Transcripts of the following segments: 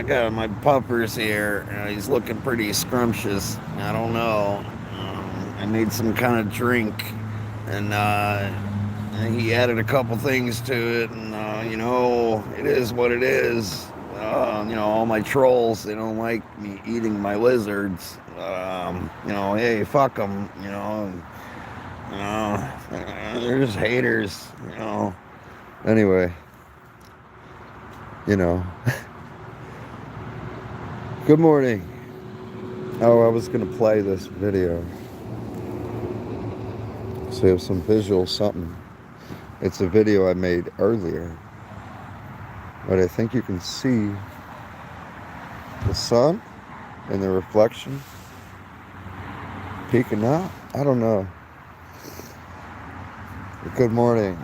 I got my puppers here. He's looking pretty scrumptious. I don't know. I made some kind of drink, and he added a couple things to it, and it is what it is. All my trolls, they don't like me eating my lizards. Hey, fuck them. They're just haters. Anyway, you know. Good morning. Oh, I was gonna play this video, so you have some visual something. It's a video I made earlier, but I think you can see the sun and the reflection peeking out. I don't know. But good morning.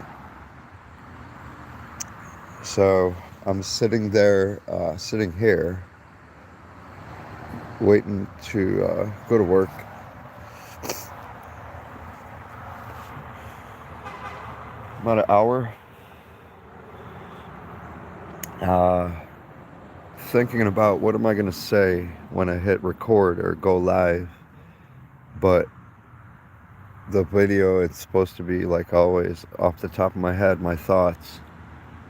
So I'm sitting there, sitting here, waiting to go to work. About an hour. Thinking about what am I going to say when I hit record or go live. But the video, it's supposed to be like always off the top of my head, my thoughts.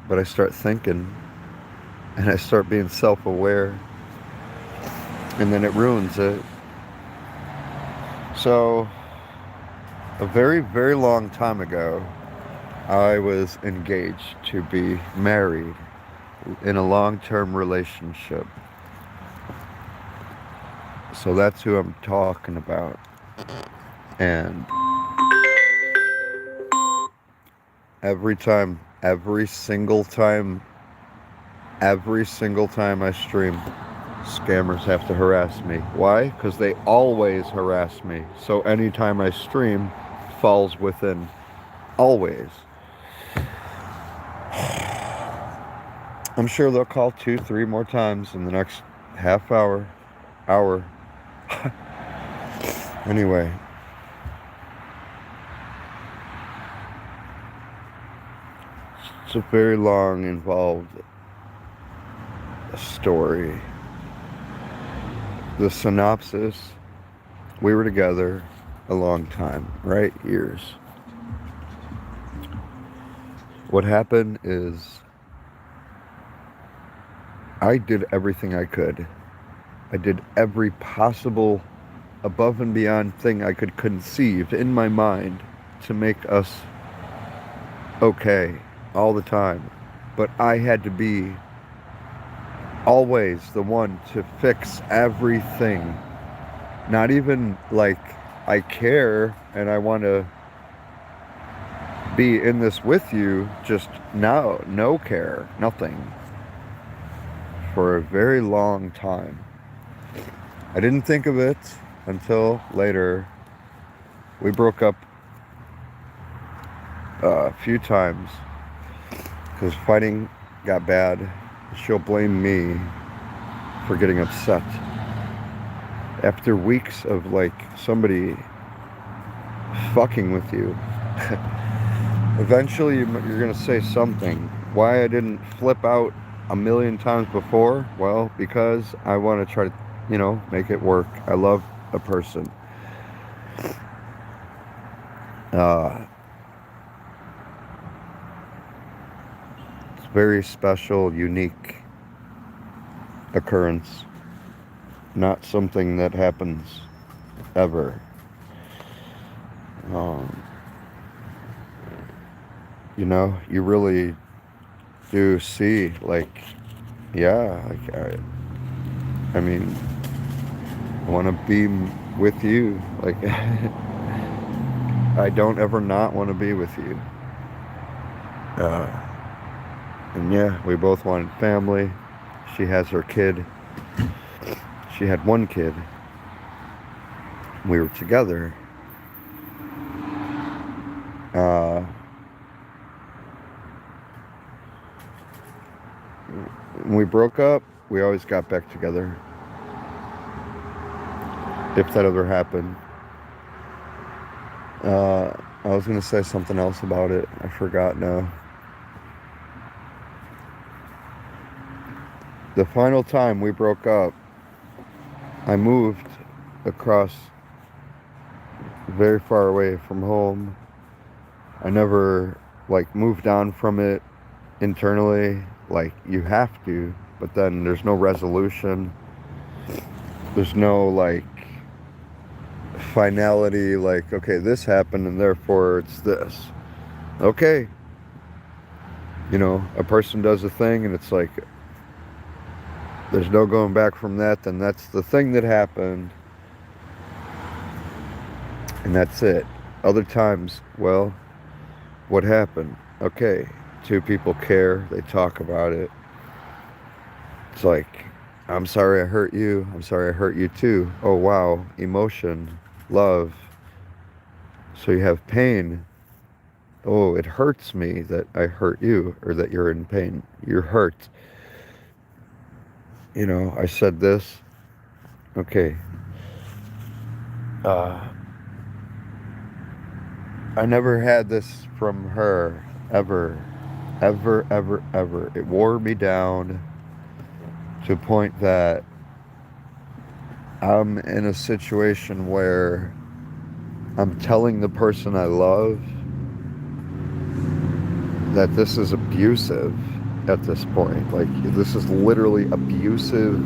But I start thinking and I start being self-aware, and then it ruins it. So a very, very long time ago, I was engaged to be married in a long-term relationship. So that's who I'm talking about. And every single time I stream, scammers have to harass me. Why? Because they always harass me. So anytime I stream, falls within always. I'm sure they'll call 2-3 more times in the next half hour. Anyway. It's a very long, involved story. The synopsis: we were together a long time, right? Years. What happened is I did everything I could. I did every possible above and beyond thing I could conceive in my mind to make us okay all the time. But I had to be always the one to fix everything. Not even like I care and I want to be in this with you, just no care, nothing. For a very long time. I didn't think of it until later. We broke up a few times because fighting got bad. She'll blame me for getting upset. After weeks of like somebody fucking with you, eventually you're gonna say something. Why I didn't flip out a million times before? Well, because I want to try to, make it work. I love a person. It's a very special, unique occurrence. Not something that happens ever. You really do see, like, yeah, like, I mean, I want to be with you. Like, I don't ever not want to be with you. And yeah, we both wanted family. She has her kid. She had one kid. We were together. When we broke up, we always got back together. If that ever happened. I was going to say something else about it. I forgot now. The final time we broke up, I moved across very far away from home. I never like moved on from it internally. Like you have to, but then there's no resolution. There's no like finality, like, okay, this happened and therefore it's this. Okay. A person does a thing and it's like there's no going back from that, then that's the thing that happened. And that's it. Other times, well, what happened? Okay, two people care, they talk about it. It's like, I'm sorry I hurt you. I'm sorry I hurt you too. Oh, wow. Emotion, love. So you have pain. Oh, it hurts me that I hurt you or that you're in pain. You're hurt. I said this. Okay. I never had this from her. Ever. Ever, ever, ever. It wore me down to a point that I'm in a situation where I'm telling the person I love that this is abusive at this point. Like, this is literally abusive,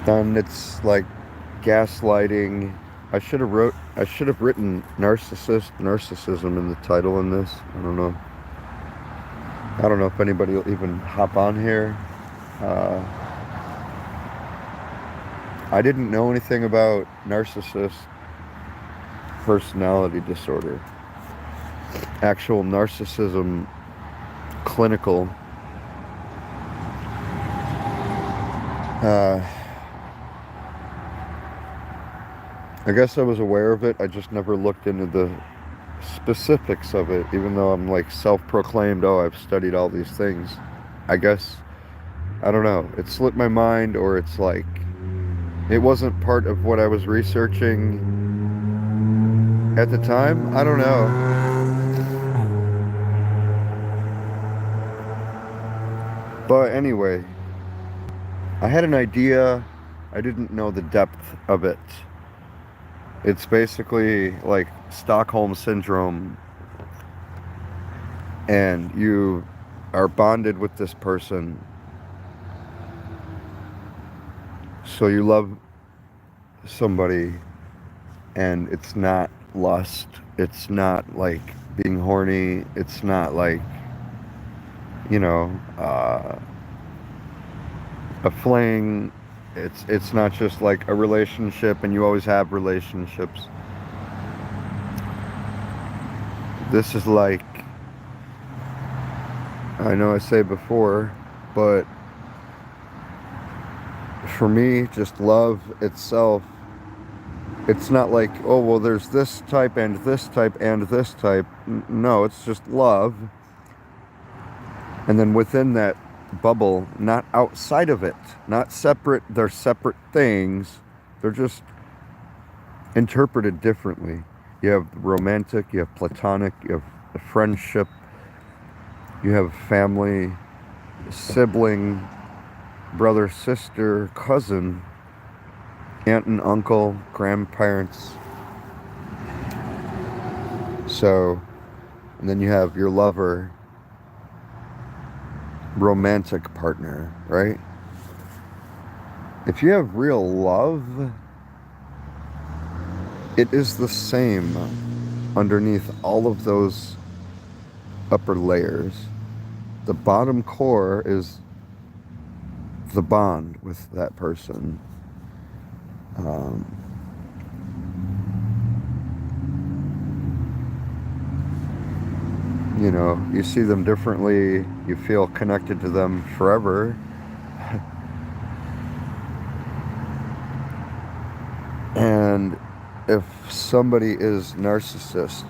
Then it's like gaslighting. I should have written narcissism in the title in this. I don't know. I don't know if anybody will even hop on here. I didn't know anything about narcissist personality disorder. Actual narcissism, clinical. I guess I was aware of it. I just never looked into the specifics of it, even though I'm like self-proclaimed, oh, I've studied all these things. I guess, I don't know. It slipped my mind, or it's like, it wasn't part of what I was researching at the time. I don't know. But anyway, I had an idea. I didn't know the depth of it. It's basically like Stockholm Syndrome, and you are bonded with this person. So you love somebody, and it's not lust. It's not like being horny. It's not like, a fling. It's not just like a relationship, and you always have relationships. This is like, I know I say before, but for me, just love itself, it's not like, oh, well, there's this type and this type and this type. No, it's just love. And then within that bubble, not outside of it, not separate. They're separate things. They're just interpreted differently. You have romantic, you have platonic, you have a friendship, you have family, sibling, brother, sister, cousin, aunt and uncle, grandparents. So, and then you have your lover, romantic partner, right? If you have real love, it is the same underneath all of those upper layers. The bottom core is the bond with that person. You see them differently, you feel connected to them forever. And if somebody is narcissist,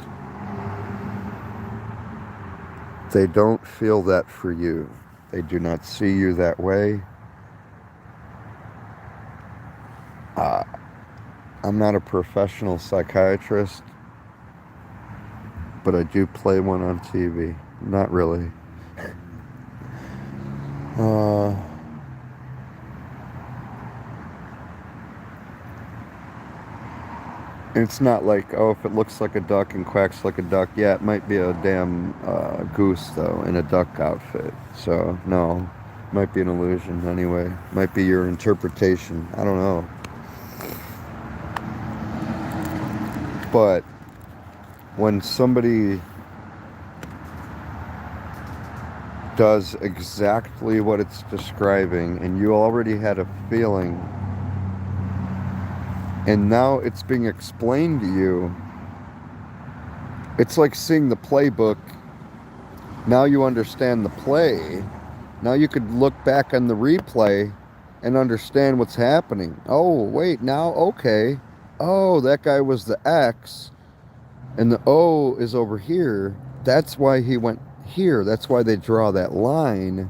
they don't feel that for you. They do not see you that way. I'm not a professional psychiatrist. but I do play one on TV. Not really. Uh, it's not like, oh, if it looks like a duck and quacks like a duck, yeah, it might be a damn goose, though, in a duck outfit. So, no, might be an illusion anyway. Might be your interpretation. I don't know. But when somebody does exactly what it's describing and you already had a feeling and now it's being explained to you, it's like seeing the playbook. Now you understand the play. Now you could look back on the replay and understand what's happening. Oh, wait, now, okay. Oh, that guy was the X and the O is over here. That's why he went here. That's why they draw that line.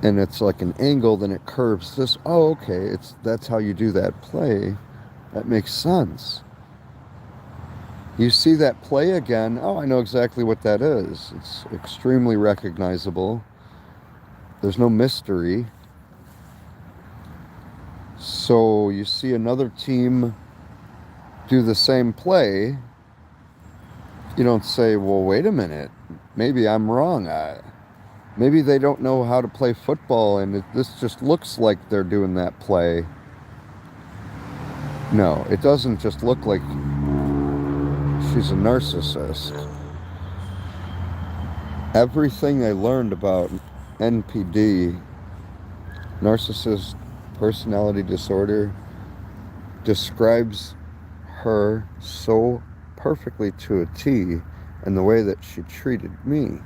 And it's like an angle, then it curves this. Oh, okay. That's how you do that play. That makes sense. You see that play again. Oh, I know exactly what that is. It's extremely recognizable. There's no mystery. So you see another team do the same play. You don't say, well, wait a minute. Maybe I'm wrong. Maybe they don't know how to play football and this just looks like they're doing that play. No, it doesn't just look like she's a narcissist. Everything I learned about NPD, narcissist personality disorder, describes her so perfectly to a T, and the way that she treated me,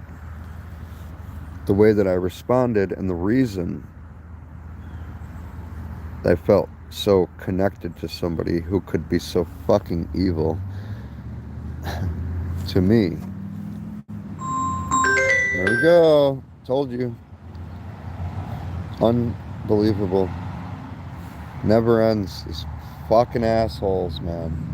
the way that I responded, and the reason I felt so connected to somebody who could be so fucking evil to me. There we go. Told you. Unbelievable. Never ends. These fucking assholes, man.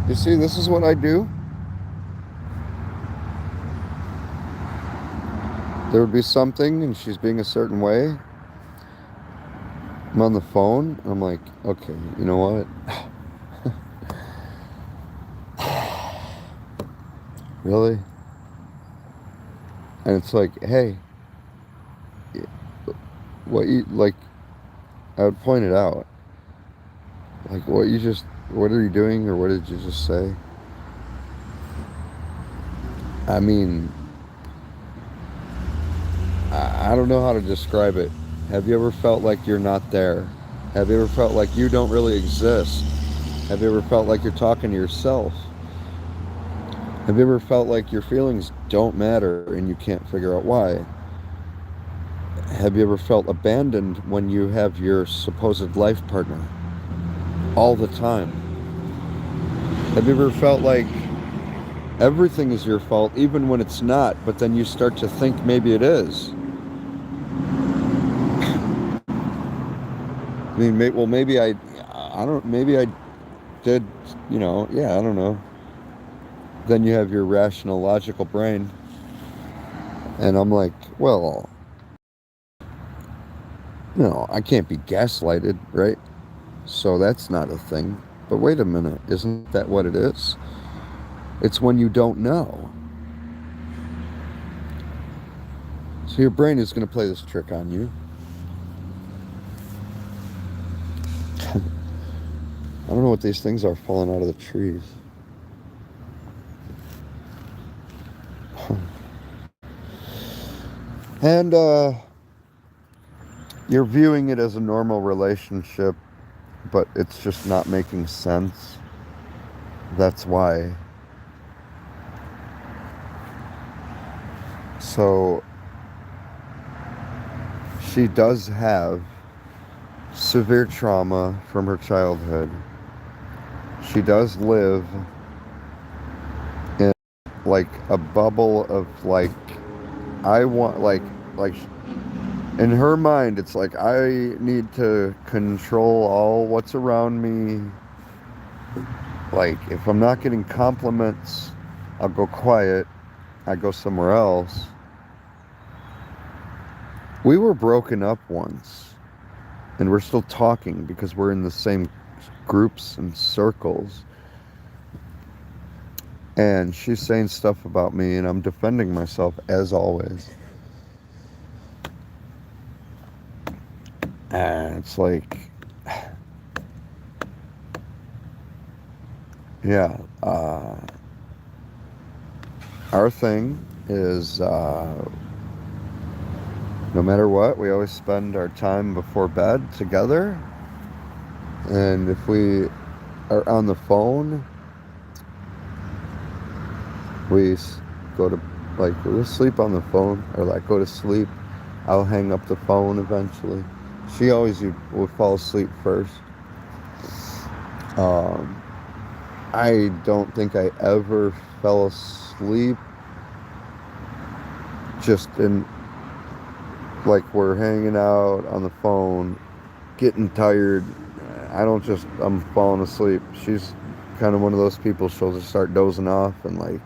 You see, this is what I do. There would be something and she's being a certain way. I'm on the phone. I'm like, okay, you know what? Really? And it's like, hey, what you, like, I would point it out. Like, what are you doing, or what did you just say? I mean, I don't know how to describe it. Have you ever felt like you're not there? Have you ever felt like you don't really exist? Have you ever felt like you're talking to yourself? Have you ever felt like your feelings don't matter and you can't figure out why? Have you ever felt abandoned when you have your supposed life partner all the time? Have you ever felt like everything is your fault even when it's not, but then you start to think maybe it is? I mean, maybe I did, yeah, I don't know. Then you have your rational, logical brain. And I'm like, well, I can't be gaslighted, right? So that's not a thing. But wait a minute, isn't that what it is? It's when you don't know. So your brain is going to play this trick on you. I don't know what these things are falling out of the trees. And you're viewing it as a normal relationship, but it's just not making sense. That's why. So she does have severe trauma from her childhood. She does live in like a bubble of like, I want like In her mind, it's like I need to control all what's around me. Like, if I'm not getting compliments, I'll go quiet. I go somewhere else. We were broken up once, and we're still talking because we're in the same groups and circles. And she's saying stuff about me, and I'm defending myself as always. And it's like, yeah, our thing is no matter what, we always spend our time before bed together. And if we are on the phone, we go to, like, we'll sleep on the phone, or like go to sleep. I'll hang up the phone eventually. She always will fall asleep first. I don't think I ever fell asleep just in, like, we're hanging out on the phone, getting tired. I'm falling asleep. She's kind of one of those people, she'll just start dozing off, and like,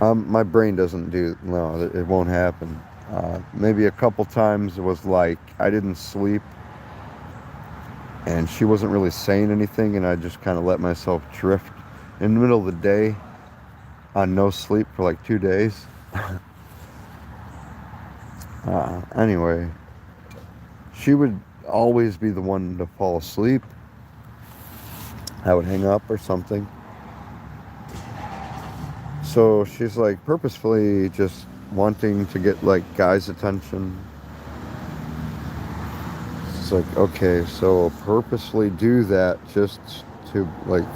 my brain doesn't no, it won't happen. Maybe a couple times it was like I didn't sleep and she wasn't really saying anything, and I just kind of let myself drift in the middle of the day on no sleep for like 2 days. Anyway, she would always be the one to fall asleep. I would hang up or something. So she's like purposefully just wanting to get like guys' attention. It's like, okay, so purposely do that just to like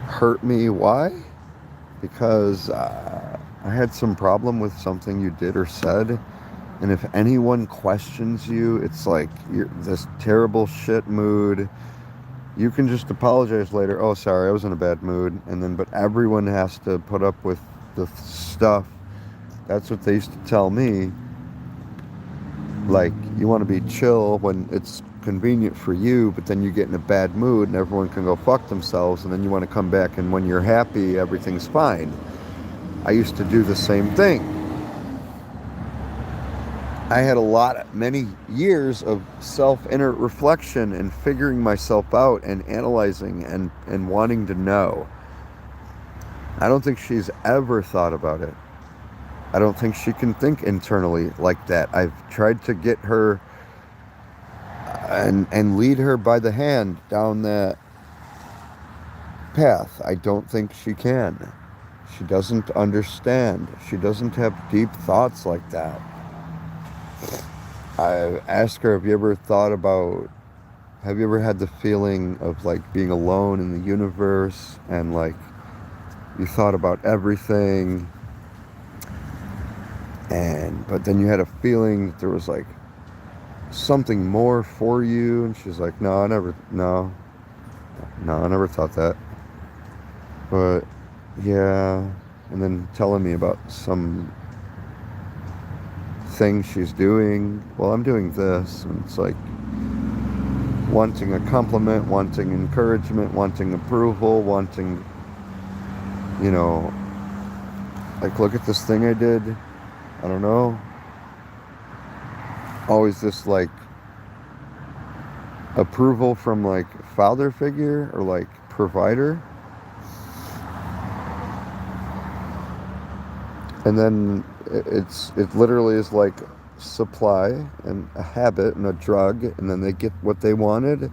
hurt me. Why? Because I had some problem with something you did or said. And if anyone questions you, it's like you're this terrible shit mood. You can just apologize later. Oh, sorry, I was in a bad mood. And then, but everyone has to put up with the stuff. That's what they used to tell me. Like, you want to be chill when it's convenient for you, but then you get in a bad mood and everyone can go fuck themselves. And then you want to come back, and when you're happy, everything's fine. I used to do the same thing. I had many years of inner reflection and figuring myself out and analyzing and wanting to know. I don't think she's ever thought about it. I don't think she can think internally like that. I've tried to get her and lead her by the hand down that path. I don't think she can. She doesn't understand. She doesn't have deep thoughts like that. I asked her, have you ever had the feeling of like being alone in the universe, and like you thought about everything, but then you had a feeling that there was like something more for you? And she's like, no, I never thought that. But yeah. And then telling me about some thing she's doing. Well, I'm doing this, and it's like wanting a compliment, wanting encouragement, wanting approval, wanting, like, look at this thing I did. I don't know. Always this like approval from like father figure or like provider. And then it literally is like supply and a habit and a drug, and then they get what they wanted.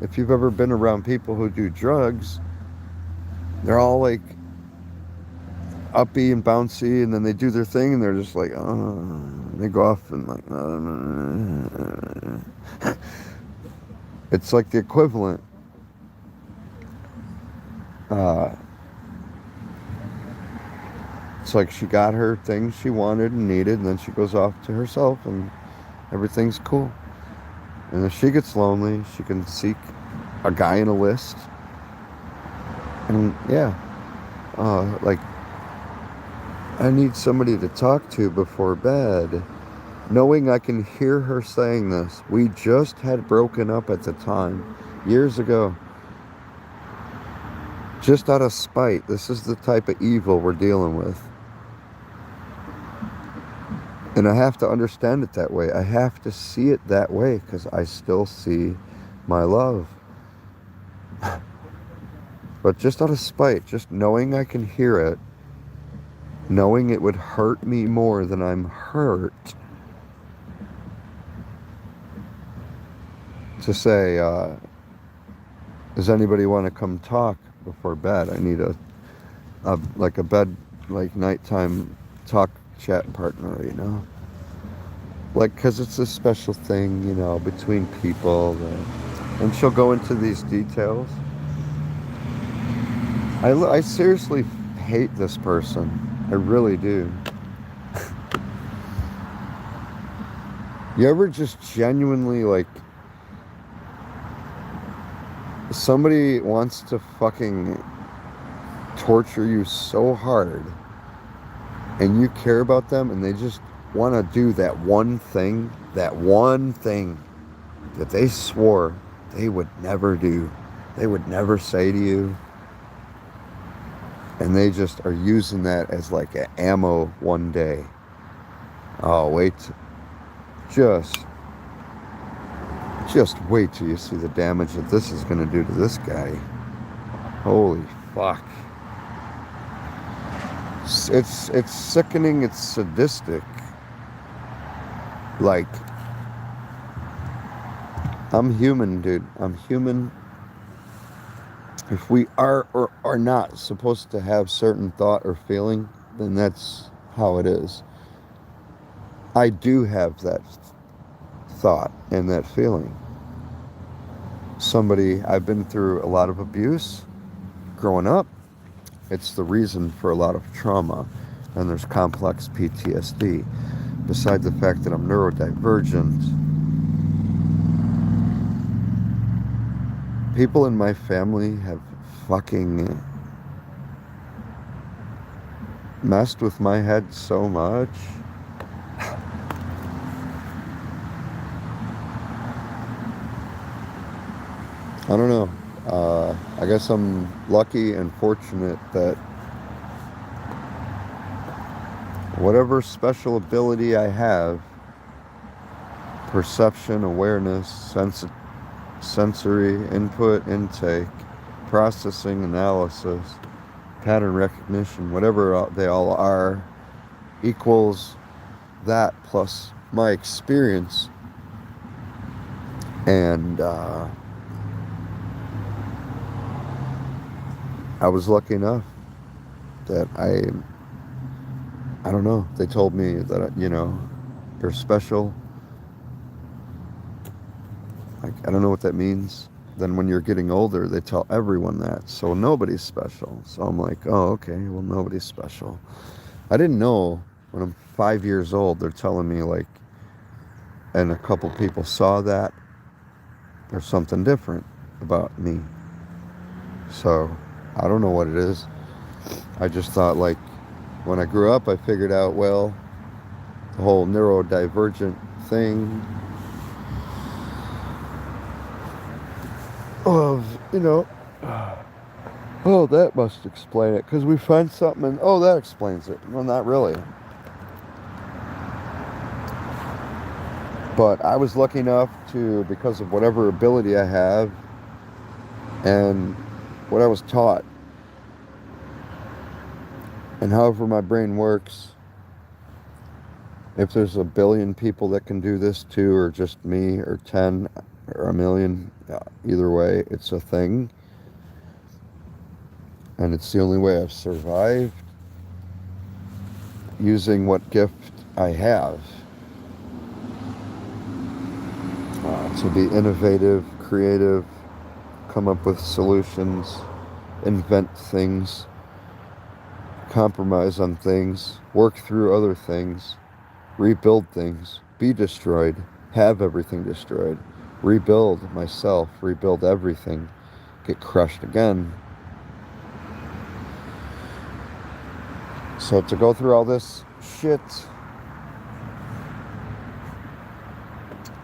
If you've ever been around people who do drugs, they're all like uppy and bouncy, and then they do their thing and they're just like, oh, they go off and like, it's like the equivalent. It's like she got her things she wanted and needed, and then she goes off to herself and everything's cool. And if she gets lonely, she can seek a guy in a list. And yeah, like, I need somebody to talk to before bed. Knowing I can hear her saying this. We just had broken up at the time, years ago. Just out of spite. This is the type of evil we're dealing with. And I have to understand it that way. I have to see it that way because I still see my love. But just out of spite, just knowing I can hear it, knowing it would hurt me more than I'm hurt, to say, does anybody want to come talk before bed? I need a bed, like nighttime talk chat partner, you know? Like, because it's a special thing, you know, between people. And she'll go into these details. I seriously hate this person. I really do. You ever just genuinely, like, somebody wants to fucking torture you so hard and you care about them and they just want to do that one thing that they swore they would never do, they would never say to you, and they just are using that as like an ammo one day. Oh, wait, just wait till you see the damage that this is going to do to this guy. Holy fuck. It's sickening, it's sadistic. Like, I'm human, dude. I'm human. If we are or are not supposed to have certain thought or feeling, then that's how it is. I do have that thought and that feeling. I've been through a lot of abuse growing up. It's the reason for a lot of trauma, and there's complex PTSD. Besides the fact that I'm neurodivergent, people in my family have fucking messed with my head so much. I don't know. I guess I'm lucky and fortunate that whatever special ability I have, perception, awareness, sensory input, intake, processing, analysis, pattern recognition, whatever they all are, equals that plus my experience. And I was lucky enough that I don't know, they told me that, you know, you're special. Like, I don't know what that means. Then when you're getting older, they tell everyone that. So nobody's special. So I'm like, oh, okay, well, nobody's special. I didn't know when I'm 5 years old, they're telling me, like, and a couple people saw that there's something different about me. So I don't know what it is. I just thought, like, when I grew up, I figured out, well, the whole neurodivergent thing of, you know, oh, that must explain it. Because we find something and, oh, that explains it. Well, not really. But I was lucky enough to, because of whatever ability I have and what I was taught, and however my brain works, if there's a billion people that can do this too, or just me, or 10, or a million, either way, it's a thing. And it's the only way I've survived, using what gift I have. To be innovative, creative, come up with solutions, invent things, compromise on things, work through other things, rebuild things, be destroyed, have everything destroyed, rebuild myself, rebuild everything, get crushed again. So to go through all this shit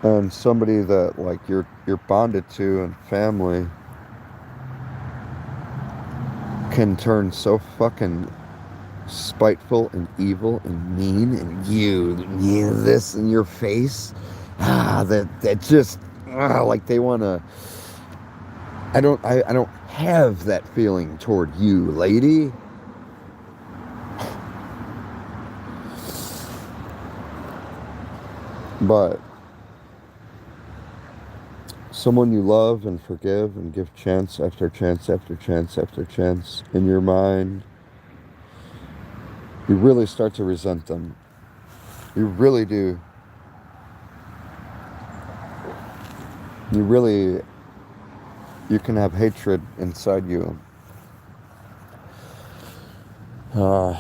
And somebody that like you're bonded to and family can turn so fucking spiteful and evil and mean, and you this in your face, that just like they want to. I don't have that feeling toward you, lady. But someone you love and forgive and give chance after chance after chance after chance in your mind, you really start to resent them. You really do. You can have hatred inside you. Uh,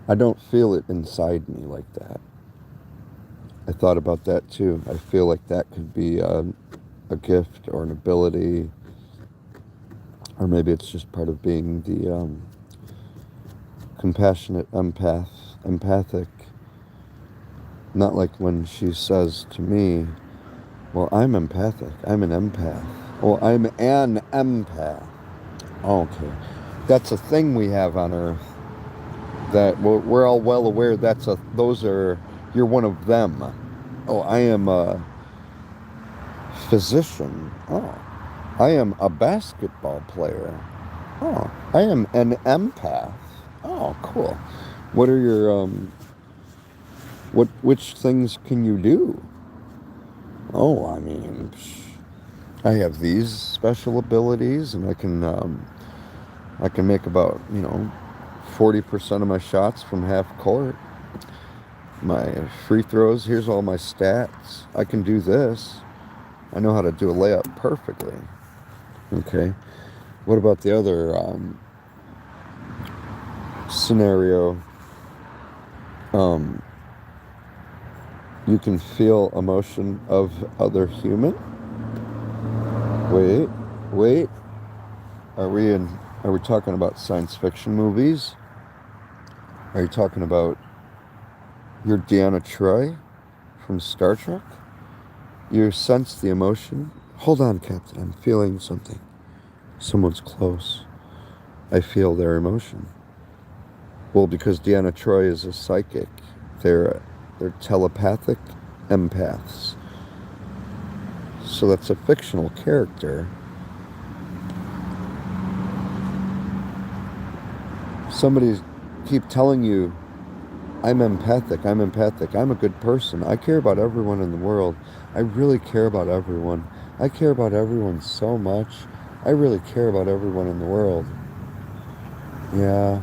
I don't feel it inside me like that. I thought about that too. I feel like that could be a gift or an ability, or maybe it's just part of being the compassionate empathic. Not like when she says to me, well, I'm empathic. I'm an empath. Well, I'm an empath. Okay. That's a thing we have on Earth that we're all well aware you're one of them. Oh, I am a physician. Oh, I am a basketball player. Oh, I am an empath. Oh, cool. What are your, which things can you do? Oh, I mean, I have these special abilities, and I can make about 40% of my shots from half court. My free throws. Here's all my stats. I can do this. I know how to do a layup perfectly. Okay. What about the other scenario? You can feel emotion of other human. Wait. Are we talking about science fiction movies? Are you talking about your Deanna Troi from Star Trek? You sense the emotion. Hold on, Captain. I'm feeling something. Someone's close. I feel their emotion. Well, because Deanna Troi is a psychic. They're telepathic empaths. So that's a fictional character. Somebody keep telling you, I'm empathic, I'm a good person. I care about everyone in the world. I really care about everyone. I care about everyone so much. I really care about everyone in the world. Yeah.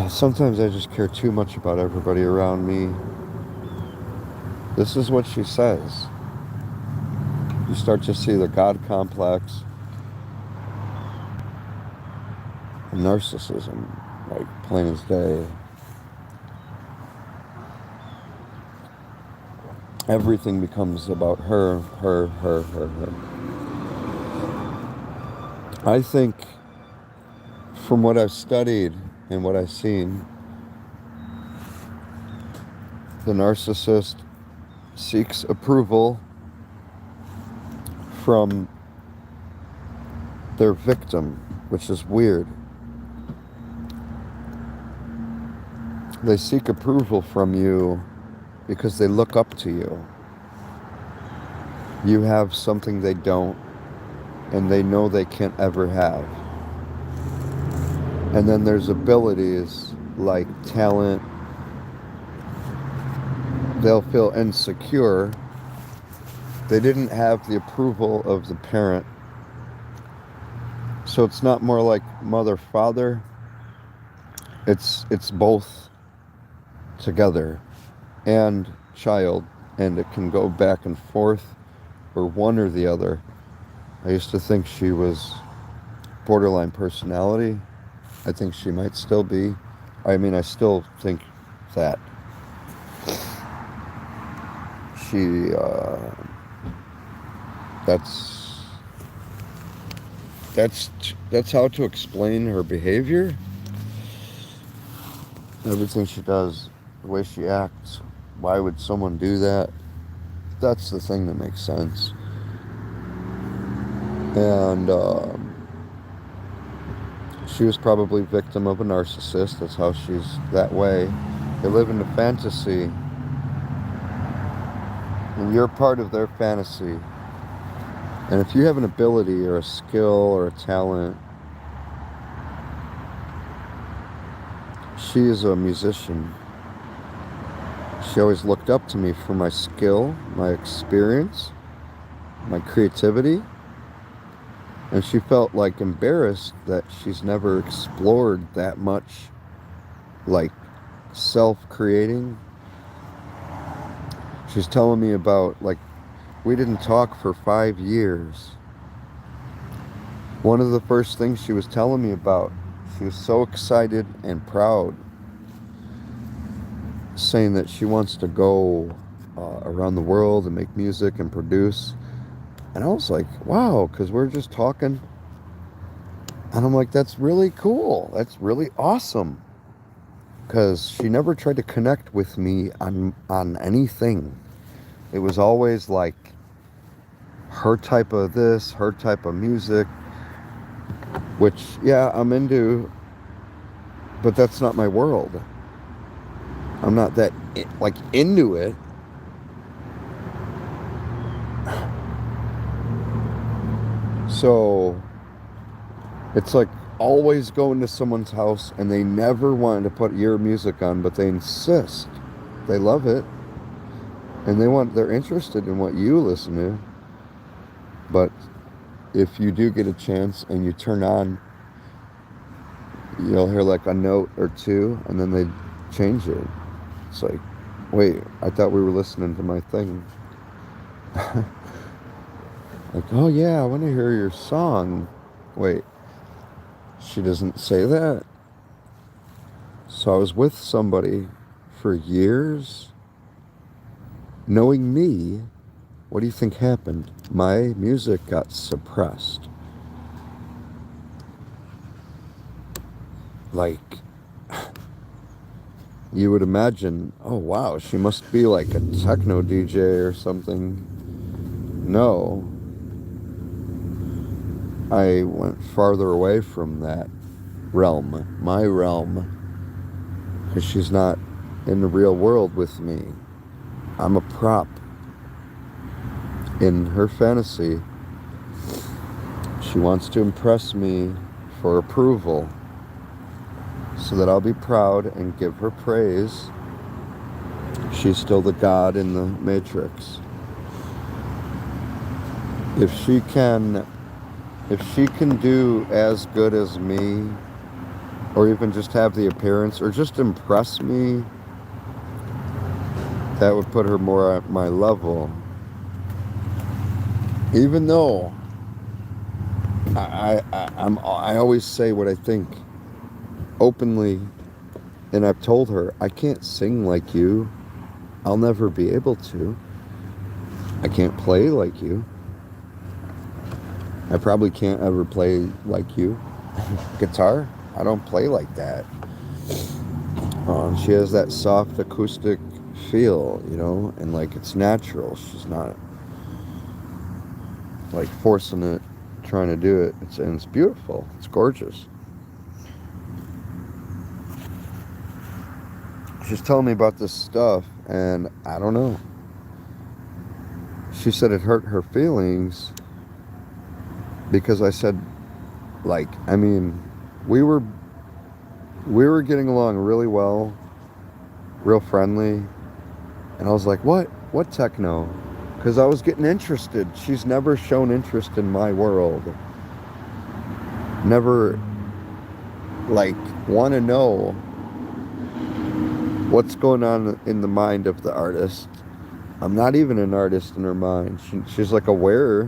Sometimes I just care too much about everybody around me. This is what she says. You start to see the God complex and narcissism, like plain as day. Everything becomes about her. I think from what I've studied and what I've seen, the narcissist seeks approval from their victim, which is weird. They seek approval from you because they look up to you. You have something they don't, and they know they can't ever have. And then there's abilities like talent. They'll feel insecure. They didn't have the approval of the parent. So it's not more like mother, father. It's both together and child, and it can go back and forth or one or the other. I used to think she was borderline personality. I think she might still be. I mean, I still think that she that's how to explain her behavior. Everything she does, the way she acts. why would someone do that? That's the thing that makes sense. And she was probably victim of a narcissist. That's how she's that way. They live in a fantasy, and you're part of their fantasy. And if you have an ability or a skill or a talent, she is a musician. She always looked up to me for my skill, my experience, my creativity. And she felt like embarrassed that she's never explored that much, like self-creating. She's telling me about, like, we didn't talk for 5 years. One of the first things she was telling me about, she was so excited and proud, saying that she wants to go around the world and make music and produce. And I was like, wow, because we're just talking. And I'm like, that's really cool. That's really awesome. Because she never tried to connect with me on anything. It was always like her type of this, her type of music, which, yeah, I'm into, but that's not my world. I'm not that, like, into it. So it's like always going to someone's house and they never wanted to put your music on, but they insist. They love it. And they're interested in what you listen to. But if you do get a chance and you turn on, you'll hear like a note or two and then they change it. It's like, wait, I thought we were listening to my thing. Like, oh yeah, I want to hear your song. Wait, she doesn't say that. So I was with somebody for years, knowing me. What do you think happened? My music got suppressed. Like, you would imagine, oh wow, she must be like a techno DJ or something. No. I went farther away from that realm, my realm, because she's not in the real world with me. I'm a prop in her fantasy. She wants to impress me for approval so that I'll be proud and give her praise. She's still the god in the matrix. If she can do as good as me, or even just have the appearance, or just impress me, that would put her more at my level. Even though I always say what I think openly, and I've told her, I can't sing like you. I'll never be able to. I can't play like you. I probably can't ever play like you. Guitar, I don't play like that. She has that soft acoustic feel, you know, and like it's natural. She's not like forcing it, trying to do it. It's beautiful. It's gorgeous. She's telling me about this stuff, and I don't know. She said it hurt her feelings because I said, like, I mean, we were getting along really well, real friendly, and I was like, what techno? Because I was getting interested. She's never shown interest in my world. Never, like, want to know what's going on in the mind of the artist. I'm not even an artist in her mind. She's like aware.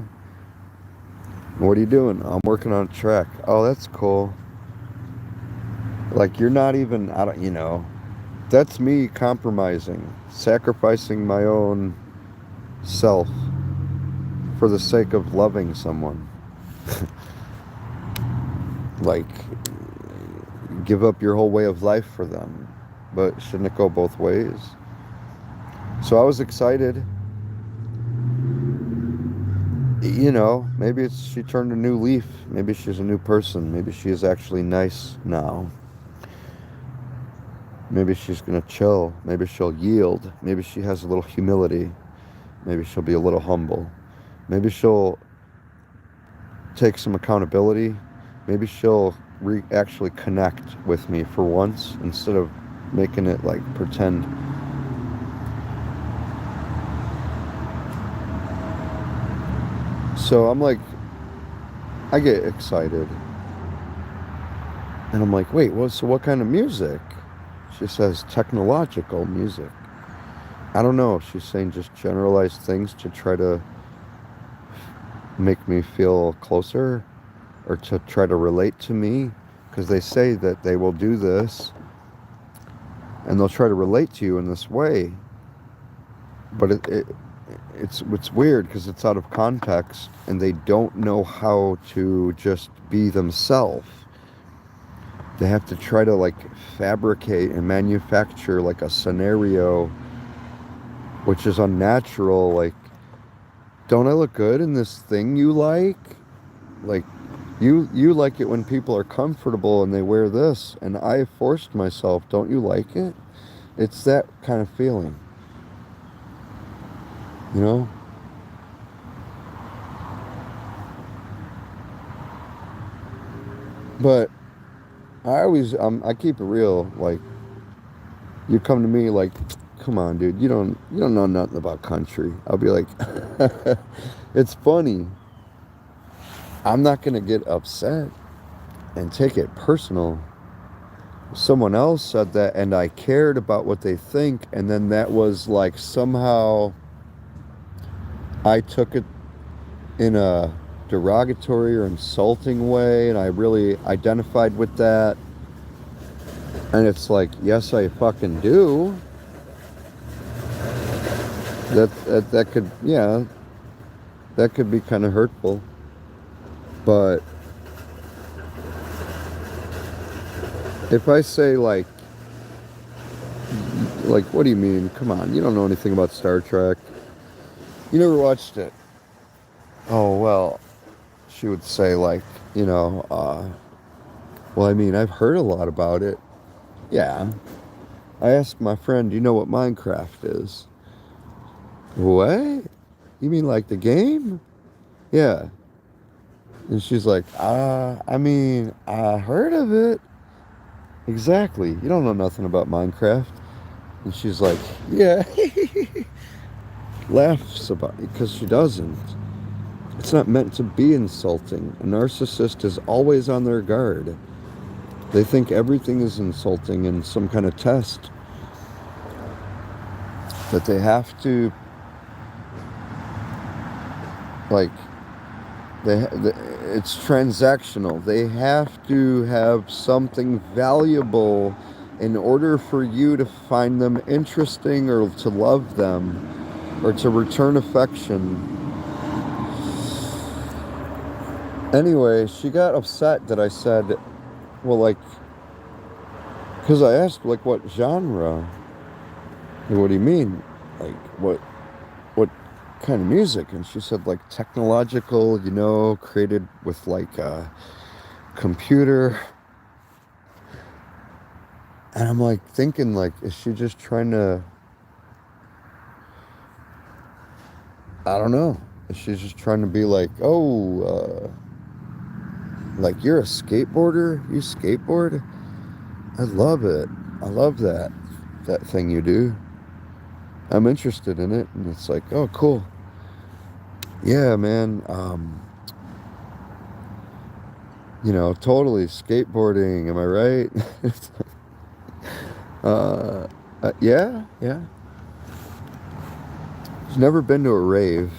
What are you doing? I'm working on a track. Oh, that's cool. Like, you're not even, I don't, you know, that's me compromising, sacrificing my own self for the sake of loving someone. Like, give up your whole way of life for them. But shouldn't it go both ways? So I was excited. You know, maybe it's she turned a new leaf. Maybe she's a new person. Maybe she is actually nice now. Maybe she's gonna chill. Maybe she'll yield. Maybe she has a little humility. Maybe she'll be a little humble. Maybe she'll take some accountability. Maybe she'll actually connect with me for once instead of making it like pretend. So I'm like, I get excited. And I'm like, wait, so what kind of music? She says technological music. I don't know. She's saying just generalized things to try to make me feel closer or to try to relate to me. Because they say that they will do this and they'll try to relate to you in this way. But it's weird because it's out of context and they don't know how to just be themselves. They have to try to like fabricate and manufacture like a scenario which is unnatural. Like, don't I look good in this thing you like? Like, you like it when people are comfortable and they wear this, and I forced myself. Don't you like it? It's that kind of feeling, you know? But I keep it real. Like, you come to me like, come on, dude, you don't know nothing about country. I'll be like, it's funny. I'm not gonna get upset and take it personal. Someone else said that and I cared about what they think, and then that was like somehow I took it in a derogatory or insulting way, and I really identified with that. And it's like, yes, I fucking do. That could, yeah, that could be kind of hurtful. But if I say like, what do you mean? Come on, you don't know anything about Star Trek. You never watched it. Oh, well, she would say like, well, I mean, I've heard a lot about it. Yeah. I asked my friend, do you know what Minecraft is? What? You mean like the game? Yeah. And she's like, I mean, I heard of it. Exactly. You don't know nothing about Minecraft. And she's like, yeah. Laughs about it because she doesn't. It's not meant to be insulting. A narcissist is always on their guard. They think everything is insulting in some kind of test. That they have to, like, it's transactional. They have to have something valuable in order for you to find them interesting or to love them or to return affection. Anyway, she got upset that I said, well, like, because I asked, like, what genre? Like, what do you mean? Like, what kind of music? And she said, like, technological, created with, like, a computer. And I'm, like, thinking, like, is she just trying to, I don't know. Is she just trying to be like, like, you're a skateboarder? You skateboard? I love it. I love that thing you do. I'm interested in it. And it's like, oh, cool. Yeah, man. Totally skateboarding. Am I right? Yeah. She's never been to a rave.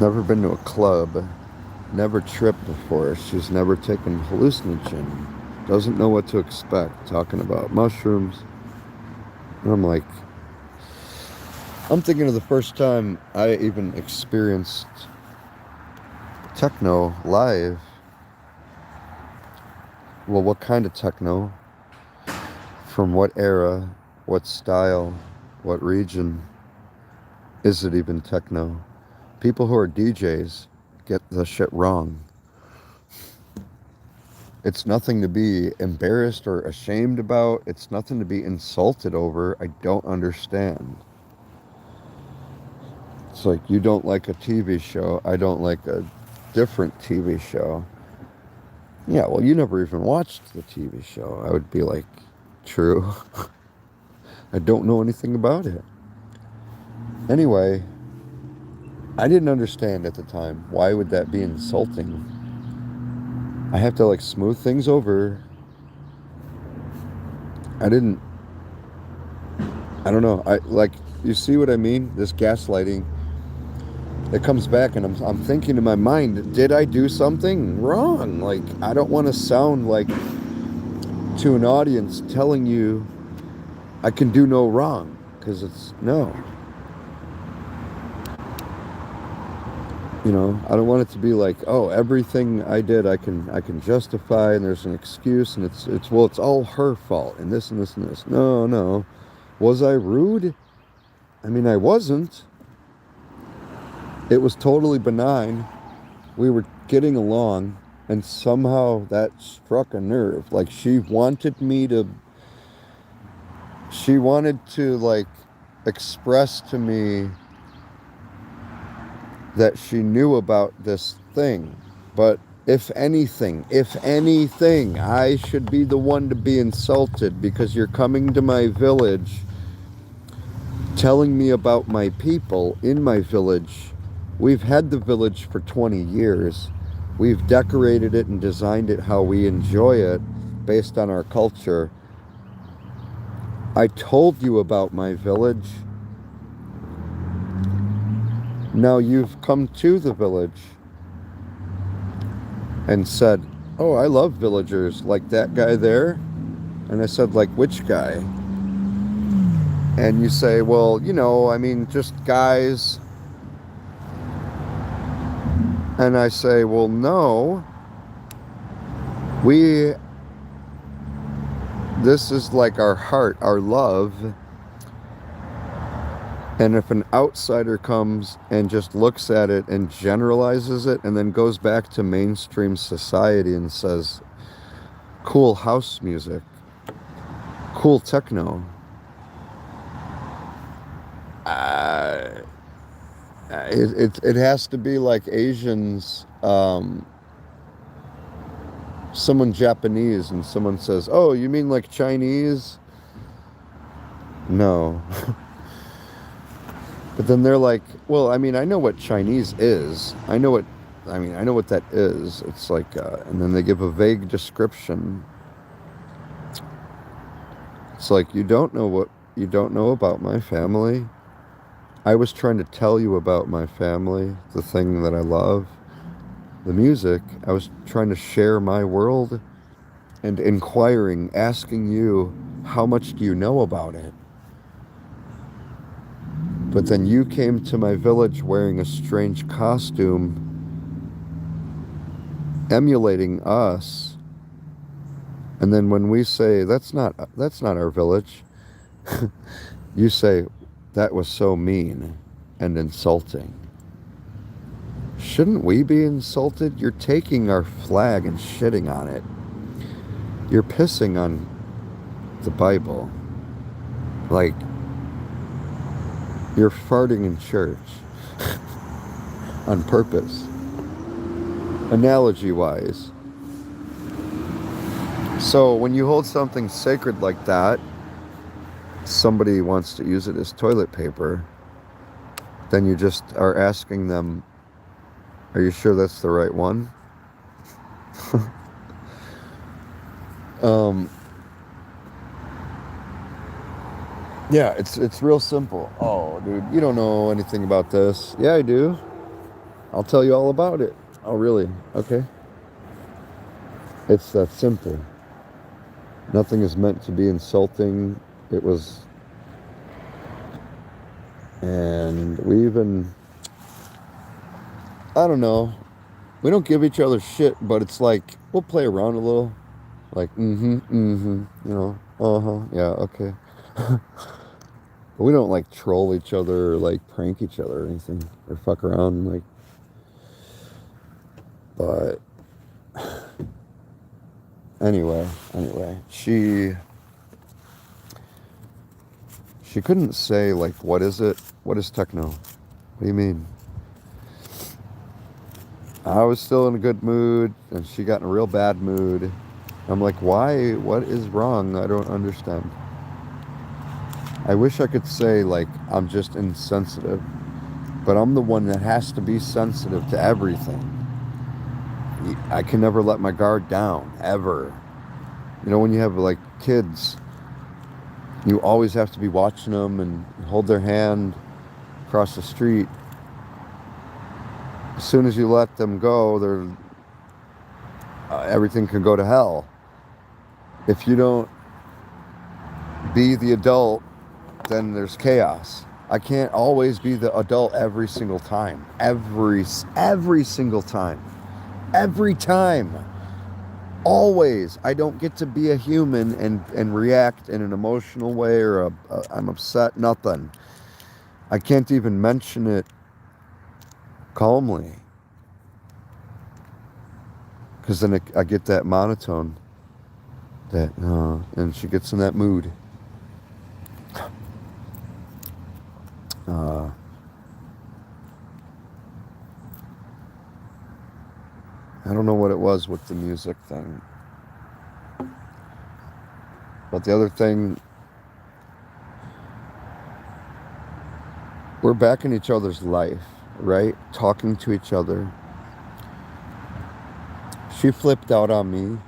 Never been to a club. Never tripped before. She's never taken hallucinogen. Doesn't know what to expect. Talking about mushrooms. And I'm like, I'm thinking of the first time I even experienced techno live. Well, what kind of techno? From what era? what style, what region. Is it even techno? People who are DJs get the shit wrong. It's nothing to be embarrassed or ashamed about. It's nothing to be insulted over. I don't understand. It's like you don't like a TV show. I don't like a different TV show. Yeah, well, you never even watched the TV show. I would be like, true. I don't know anything about it. Anyway, I didn't understand at the time. Why would that be insulting? I have to like smooth things over. I don't know. I like, you see what I mean? This gaslighting. It comes back and I'm thinking in my mind, did I do something wrong? Like, I don't want to sound like to an audience telling you I can do no wrong, because it's no. You know, I don't want it to be like, oh, everything I did I can justify, and there's an excuse, and it's well, it's all her fault and this and this and this. No. Was I rude? I mean, I wasn't. It was totally benign. We were getting along, and somehow that struck a nerve. Like she wanted to like express to me that she knew about this thing. But if anything, I should be the one to be insulted because you're coming to my village telling me about my people in my village. We've had the village for 20 years. We've decorated it and designed it how we enjoy it based on our culture. I told you about my village. Now you've come to the village and said, oh, I love villagers, like that guy there. And I said, like which guy? And you say, well, you know, I mean, just guys. And I say, well, no. This is like our heart, our love. And if an outsider comes and just looks at it and generalizes it and then goes back to mainstream society and says, cool house music, cool techno, it has to be like Asians, someone Japanese, and someone says, oh, you mean like Chinese? No. But then they're like, well, I mean, I know what Chinese is. I know what that is. It's like, and then they give a vague description. It's like, you don't know about my family. I was trying to tell you about my family, the thing that I love, the music. I was trying to share my world and inquiring, asking you, how much do you know about it? But then you came to my village wearing a strange costume, emulating us. And then when we say, that's not our village, you say, that was so mean and insulting. Shouldn't we be insulted? You're taking our flag and shitting on it. You're pissing on the Bible. Like, you're farting in church on purpose, analogy-wise. So when you hold something sacred like that, somebody wants to use it as toilet paper, then you just are asking them, are you sure that's the right one? Yeah, it's real simple. Oh, dude, you don't know anything about this. Yeah, I do. I'll tell you all about it. Oh, really? Okay. It's that simple. Nothing is meant to be insulting. It was... And we even... I don't know. We don't give each other shit, but it's like, we'll play around a little. Like, you know, yeah, okay. But we don't like troll each other or like prank each other or anything or fuck around like. But anyway, she couldn't say like what is it? What is techno? What do you mean? I was still in a good mood and she got in a real bad mood. I'm like, why? What is wrong? I don't understand. I wish I could say like I'm just insensitive, but I'm the one that has to be sensitive to everything. I can never let my guard down, ever. You know, when you have like kids, you always have to be watching them and hold their hand across the street. As soon as you let them go, everything can go to hell. If you don't be the adult, then there's chaos. I can't always be the adult every single time. Every single time. Every time. Always. I don't get to be a human and react in an emotional way or I'm upset, nothing. I can't even mention it calmly. Because then I get that monotone. And she gets in that mood. I don't know what it was with the music thing. But the other thing, we're back in each other's life, right? Talking to each other. She flipped out on me,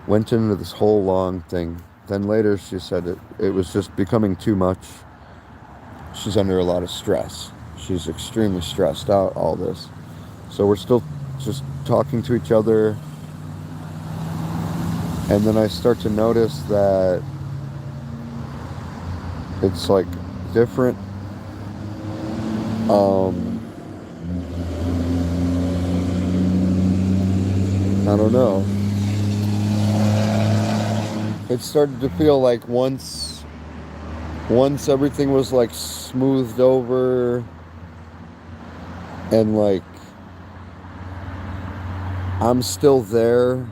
went into this whole long thing. Then later she said it was just becoming too much. She's under a lot of stress. She's extremely stressed out, all this. So we're still just talking to each other. And then I start to notice that it's like different. I don't know. It started to feel like once everything was like smoothed over and like I'm still there,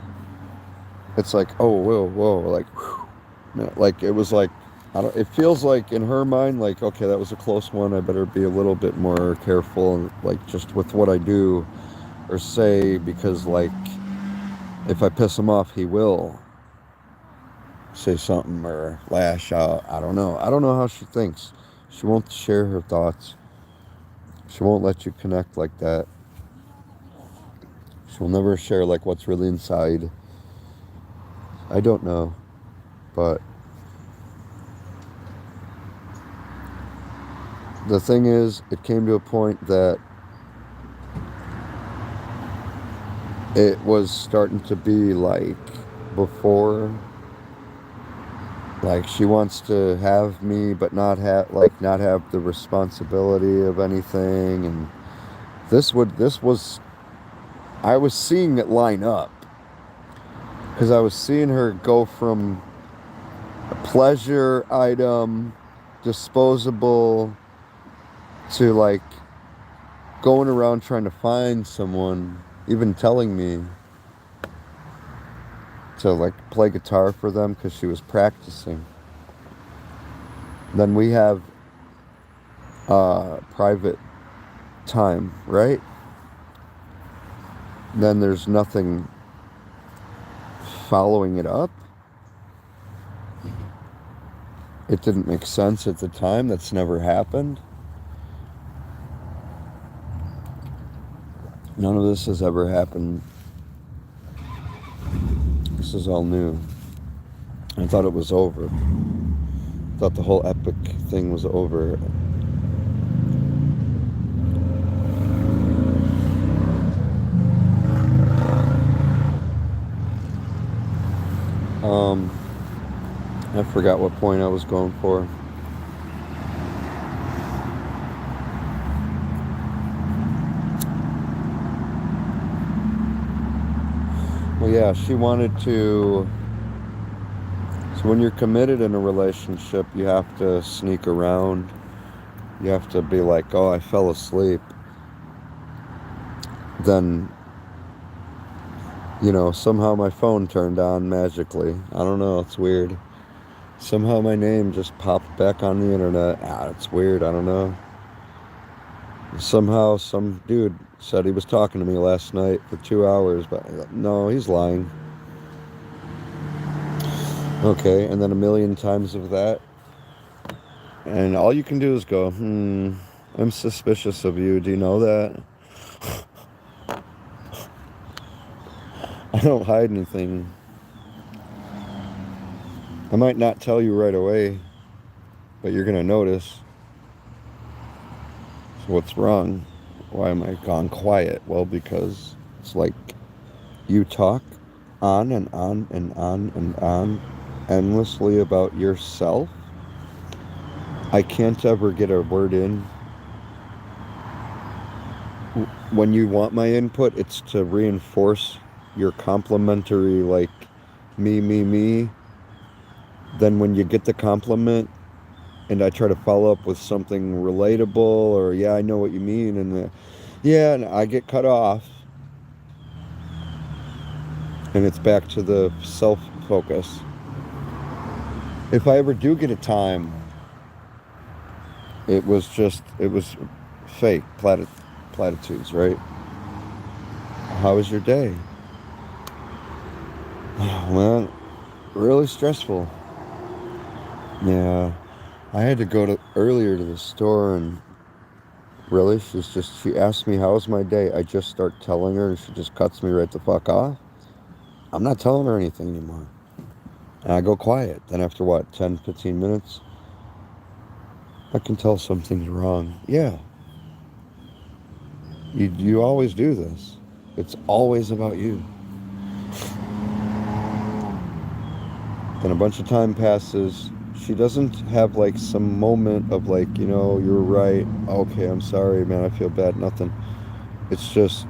it's like, oh, whoa, like, whew. Like it was like, it feels like in her mind, like, okay, that was a close one. I better be a little bit more careful, like just with what I do or say, because like if I piss him off, he will say something or lash out. I don't know how she thinks. She won't share her thoughts. She won't let you connect like that. She'll never share like what's really inside. I don't know, but the thing is, it came to a point that it was starting to be like before. Like she wants to have me, but not have the responsibility of anything. And I was seeing it line up because I was seeing her go from a pleasure item, disposable, to like going around trying to find someone, even telling me to like play guitar for them because she was practicing. Then we have private time, right? Then there's nothing following it up. It didn't make sense at the time. That's never happened. None of this has ever happened. This is all new. I thought it was over. I thought the whole epic thing was over. I forgot what point I was going for. Well, yeah, she wanted to So when you're committed in a relationship, you have to sneak around. You have to be like, oh, I fell asleep. Then, somehow my phone turned on magically. I don't know, it's weird. Somehow my name just popped back on the internet. It's weird, I don't know. Somehow some dude said he was talking to me last night for 2 hours, but no, he's lying. Okay, and then a million times of that. And all you can do is go, I'm suspicious of you. Do you know that? I don't hide anything. I might not tell you right away, but you're going to notice. So what's wrong? Why am I gone quiet? Well, because it's like you talk on and on and on and on endlessly about yourself. I can't ever get a word in. When you want my input, it's to reinforce your complimentary, like, me. Then when you get the compliment, and I try to follow up with something relatable, or, yeah, I know what you mean, and and I get cut off. And it's back to the self-focus. If I ever do get a time, it was fake platitudes, right? How was your day? Well, really stressful. Yeah, I had to go earlier to the store, and really, she asked me how was my day. I just start telling her, and she just cuts me right the fuck off. I'm not telling her anything anymore. And I go quiet. Then after 10, 15 minutes, I can tell something's wrong. Yeah. You always do this. It's always about you. Then a bunch of time passes. She doesn't have like some moment of like, you're right. Okay, I'm sorry, man. I feel bad. Nothing. It's just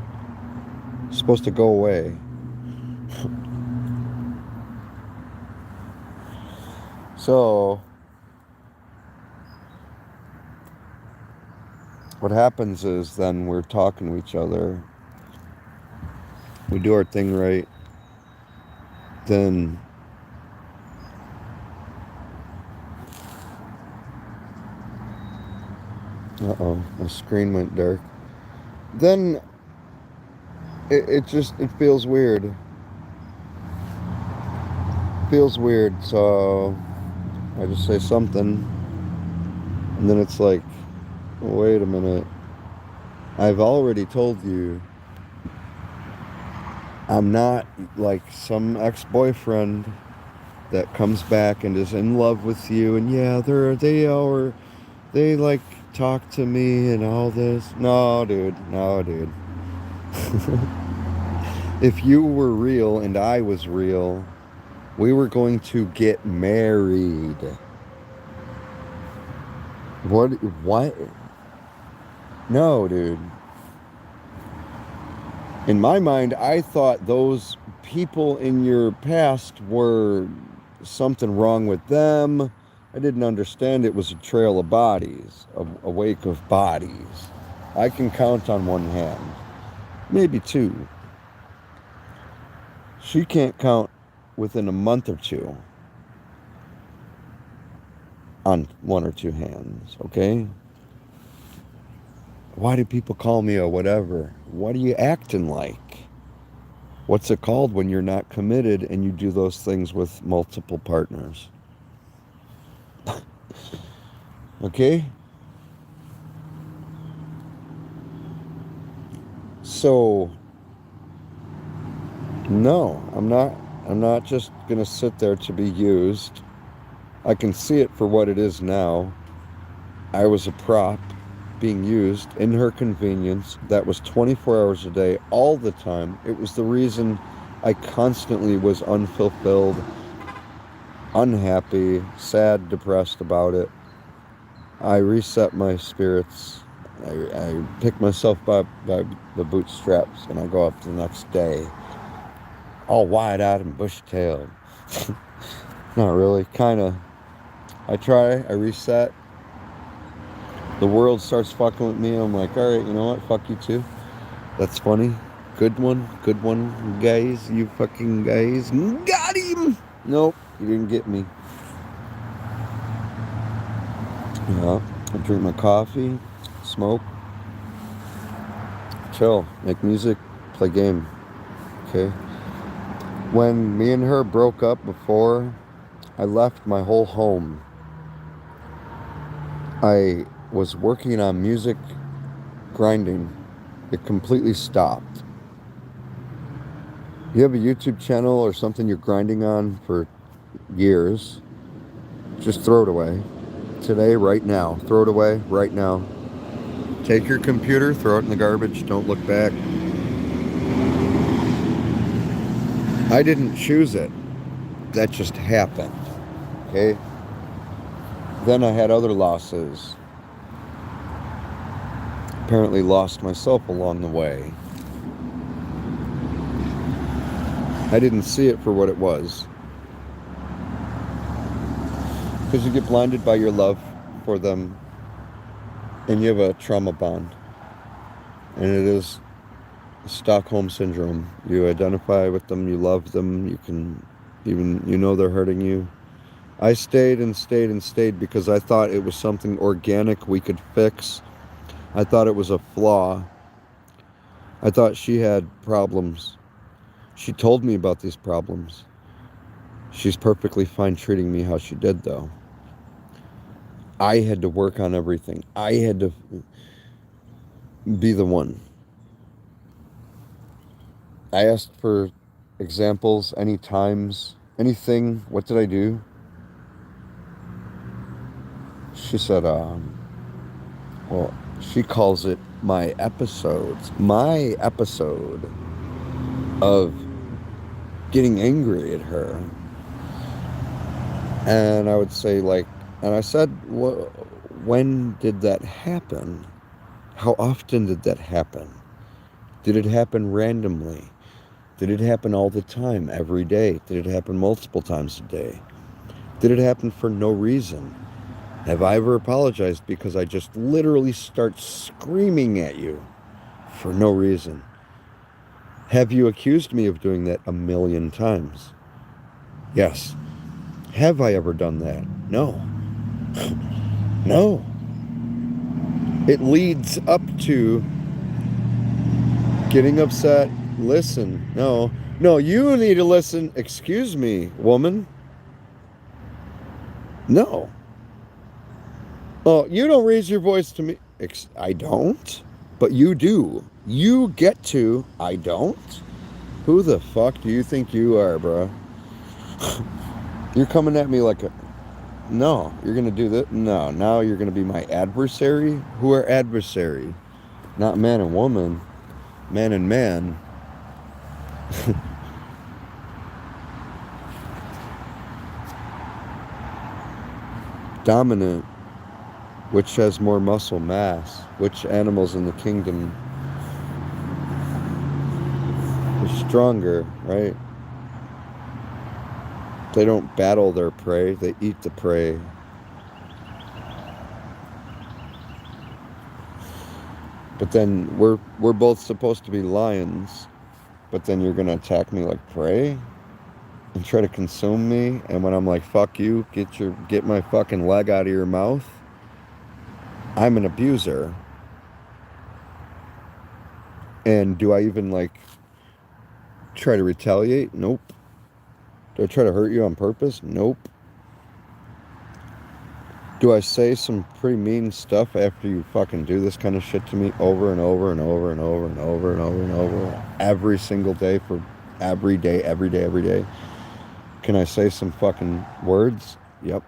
supposed to go away. So what happens is then we're talking to each other. We do our thing right. Then my screen went dark. Then it feels weird. Feels weird, so I just say something, and then it's like, wait a minute. I've already told you I'm not like some ex-boyfriend that comes back and is in love with you, and yeah, they like talk to me and all this. No, dude. If you were real and I was real, we were going to get married. What? No, dude. In my mind, I thought those people in your past were something wrong with them. I didn't understand it was a trail of bodies, a wake of bodies. I can count on one hand, maybe two. She can't count within a month or two on one or two hands, okay? Why do people call me a whatever? What are you acting like? What's it called when you're not committed and you do those things with multiple partners? Okay? So, no, I'm not just gonna sit there to be used. I can see it for what it is now. I was a prop being used in her convenience. That was 24 hours a day, all the time. It was the reason I constantly was unfulfilled, unhappy, sad, depressed about it. I reset my spirits. I pick myself up by the bootstraps, and I go up the next day, all wide-eyed and bushy-tailed. Not really. Kind of. I try. I reset. The world starts fucking with me. I'm like, all right, you know what? Fuck you too. That's funny. Good one. Good one, guys. You fucking guys. Got him! Nope. You didn't get me. Yeah. I drink my coffee. Smoke. Chill. Make music. Play game. Okay. When me and her broke up before, I left my whole home. I was working on music grinding. It completely stopped. You have a YouTube channel or something you're grinding on for years, just throw it away. Today, right now. Throw it away right now. Take your computer, throw it in the garbage, don't look back. I didn't choose it. That just happened. Okay? Then I had other losses. Apparently lost myself along the way. I didn't see it for what it was. Because you get blinded by your love for them and you have a trauma bond. And it is Stockholm Syndrome. You identify with them, you love them, you can even, you know they're hurting you. I stayed and stayed and stayed because I thought it was something organic we could fix. I thought it was a flaw. I thought she had problems. She told me about these problems. She's perfectly fine treating me how she did, though. I had to work on everything. I had to be the one. I asked for examples, any times, anything. What did I do? She said, well, she calls it my episodes. My episode of getting angry at her. And I would say, like, and I said, when did that happen? How often did that happen? Did it happen randomly? Did it happen all the time, every day? Did it happen multiple times a day? Did it happen for no reason? Have I ever apologized because I just literally start screaming at you for no reason? Have you accused me of doing that a million times? Yes. Have I ever done that? No. No. It leads up to getting upset. Listen. No. No, you need to listen. Excuse me, woman. No. Oh, you don't raise your voice to me. I don't. But you do. You get to. I don't. Who the fuck do you think you are, bro? You're coming at me like a... No, you're going to do that? No, now you're going to be my adversary? Who are adversary? Not man and woman. Man and man. Dominant. Which has more muscle mass? Which animals in the kingdom are stronger, right? They don't battle their prey, they eat the prey. But then we're both supposed to be lions, but then you're gonna attack me like prey and try to consume me, and when I'm like, fuck you, get my fucking leg out of your mouth, I'm an abuser. And do I even like try to retaliate? Nope. Do I try to hurt you on purpose? Nope. Do I say some pretty mean stuff after you fucking do this kind of shit to me over and over and over and over and over and over and over every single day for every day, every day, every day? Can I say some fucking words? Yep.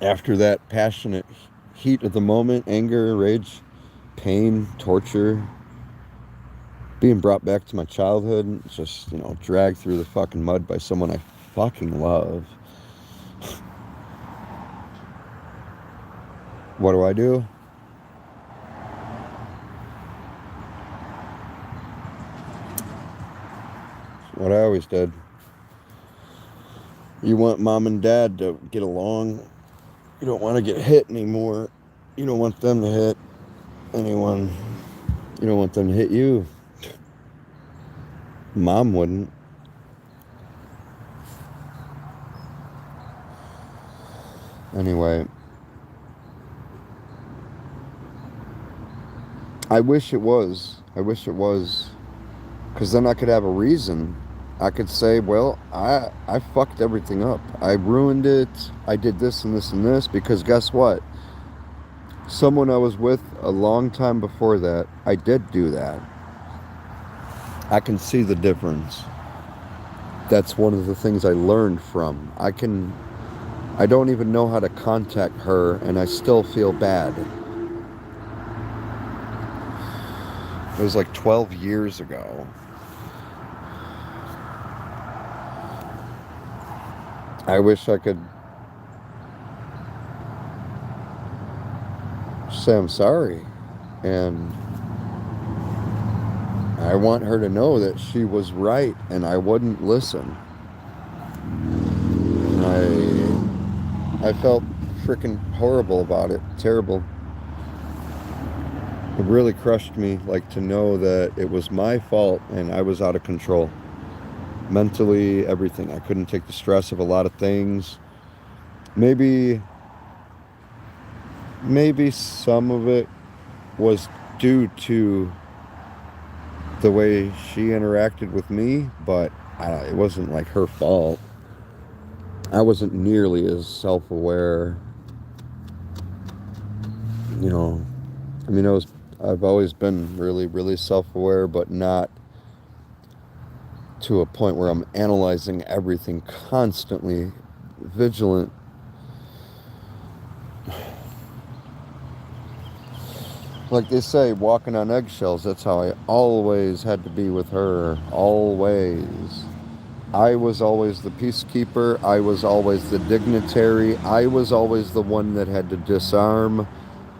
After that passionate heat of the moment, anger, rage, pain, torture, being brought back to my childhood, just, dragged through the fucking mud by someone I fucking love. What do? What I always did. You want mom and dad to get along. You don't want to get hit anymore. You don't want them to hit anyone. You don't want them to hit you. Mom wouldn't. Anyway, I wish it was. I wish it was. Because then I could have a reason. I could say, well, I fucked everything up. I ruined it. I did this and this and this. Because guess what? Someone I was with a long time before that, I did do that. I can see the difference. That's one of the things I learned from. I don't even know how to contact her, and I still feel bad. It was like 12 years ago. I wish I could say I'm sorry. And I want her to know that she was right and I wouldn't listen. I felt freaking horrible about it. Terrible. It really crushed me, like, to know that it was my fault and I was out of control. Mentally, everything. I couldn't take the stress of a lot of things. Maybe some of it was due to the way she interacted with me, but it wasn't like her fault. I wasn't nearly as self-aware. You know, I mean, I've always been really, really self-aware, but not to a point where I'm analyzing everything constantly, vigilant. Like they say, walking on eggshells, that's how I always had to be with her. Always. I was always the peacekeeper. I was always the dignitary. I was always the one that had to disarm.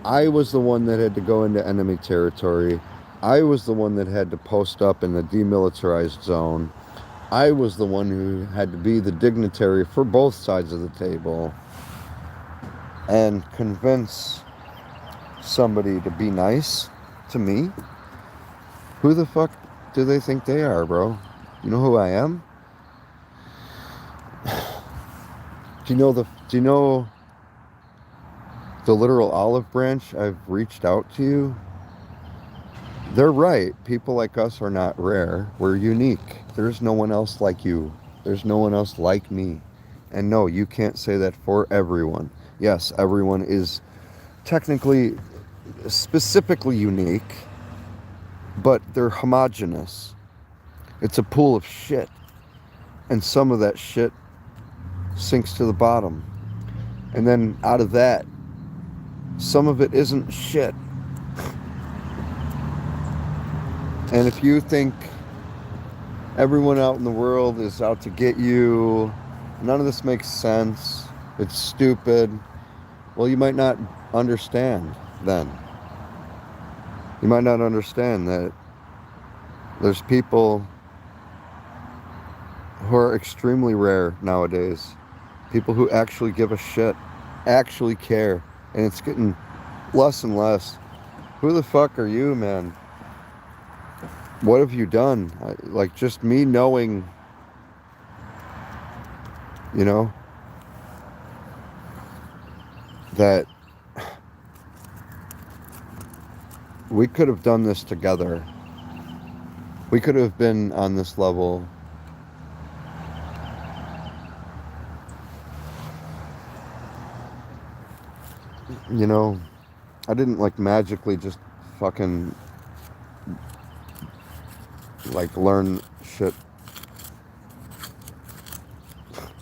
I was the one that had to go into enemy territory. I was the one that had to post up in the demilitarized zone. I was the one who had to be the dignitary for both sides of the table and convince somebody to be nice to me. Who the fuck do they think they are, bro? You know who I am? Do you know the literal olive branch I've reached out to you? They're right. People like us are not rare. We're unique. There's no one else like you. There's no one else like me. And no, you can't say that for everyone. Yes, everyone is technically, specifically unique, but they're homogenous. It's a pool of shit. And some of that shit sinks to the bottom. And then out of that, some of it isn't shit. And if you think everyone out in the world is out to get you, none of this makes sense, it's stupid, well, you might not understand then. You might not understand that there's people who are extremely rare nowadays. People who actually give a shit, actually care, and it's getting less and less. Who the fuck are you, man? What have you done? Like, just me knowing, you know, that we could have done this together. We could have been on this level. You know, I didn't like magically just fucking like learn shit.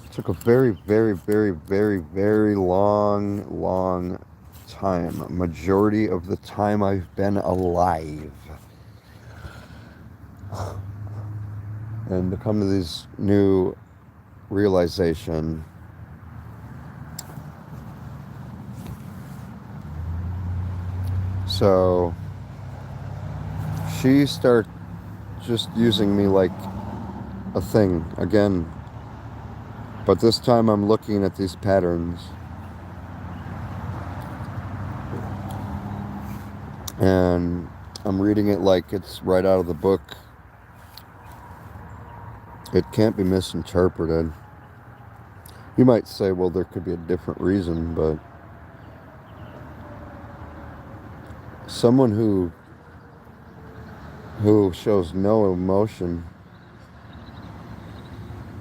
It took a very, very, very, very, very long time. Majority of the time I've been alive. And to come to this new realization, so she started just using me like a thing again. But this time I'm looking at these patterns. And I'm reading it like it's right out of the book. It can't be misinterpreted. You might say, well, there could be a different reason, but someone who shows no emotion,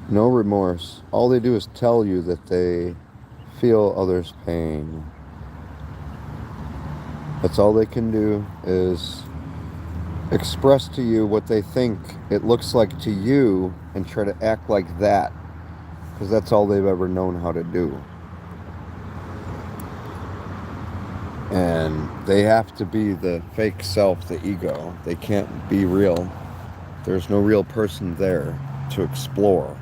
no remorse, all they do is tell you that they feel others' pain. That's all they can do, is express to you what they think it looks like to you and try to act like that, because that's all they've ever known how to do. And they have to be the fake self, the ego. They can't be real. There's no real person there to explore.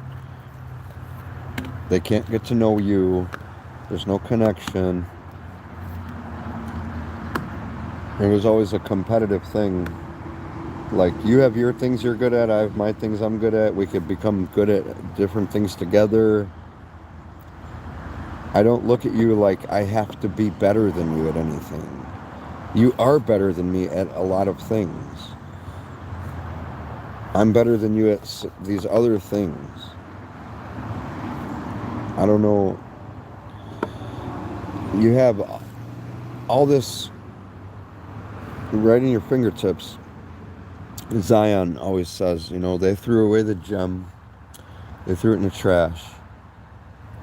They can't get to know you. There's no connection. It was always a competitive thing. Like, you have your things you're good at, I have my things I'm good at. We could become good at different things together. I don't look at you like I have to be better than you at anything. You are better than me at a lot of things. I'm better than you at these other things. I don't know. You have all this right in your fingertips. Zion always says, they threw away the gem. They threw it in the trash.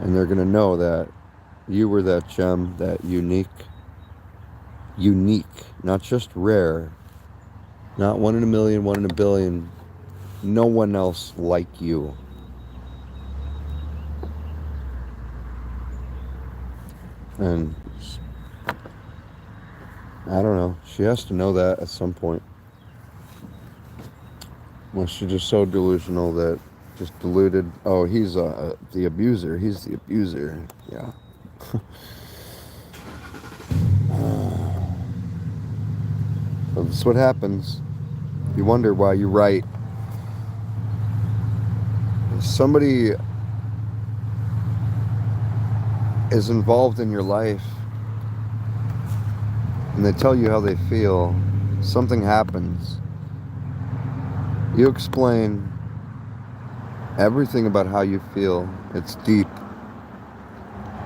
And they're going to know that you were that gem, that unique, not just rare, not 1 in a million, 1 in a billion, no one else like you. And I don't know, she has to know that at some point. Well, she's just so delusional that, just deluded. Oh, he's the abuser. He's the abuser. Yeah. Well, this is what happens. You wonder why you write. Somebody is involved in your life and they tell you how they feel. Something happens. You explain everything about how you feel. It's deep.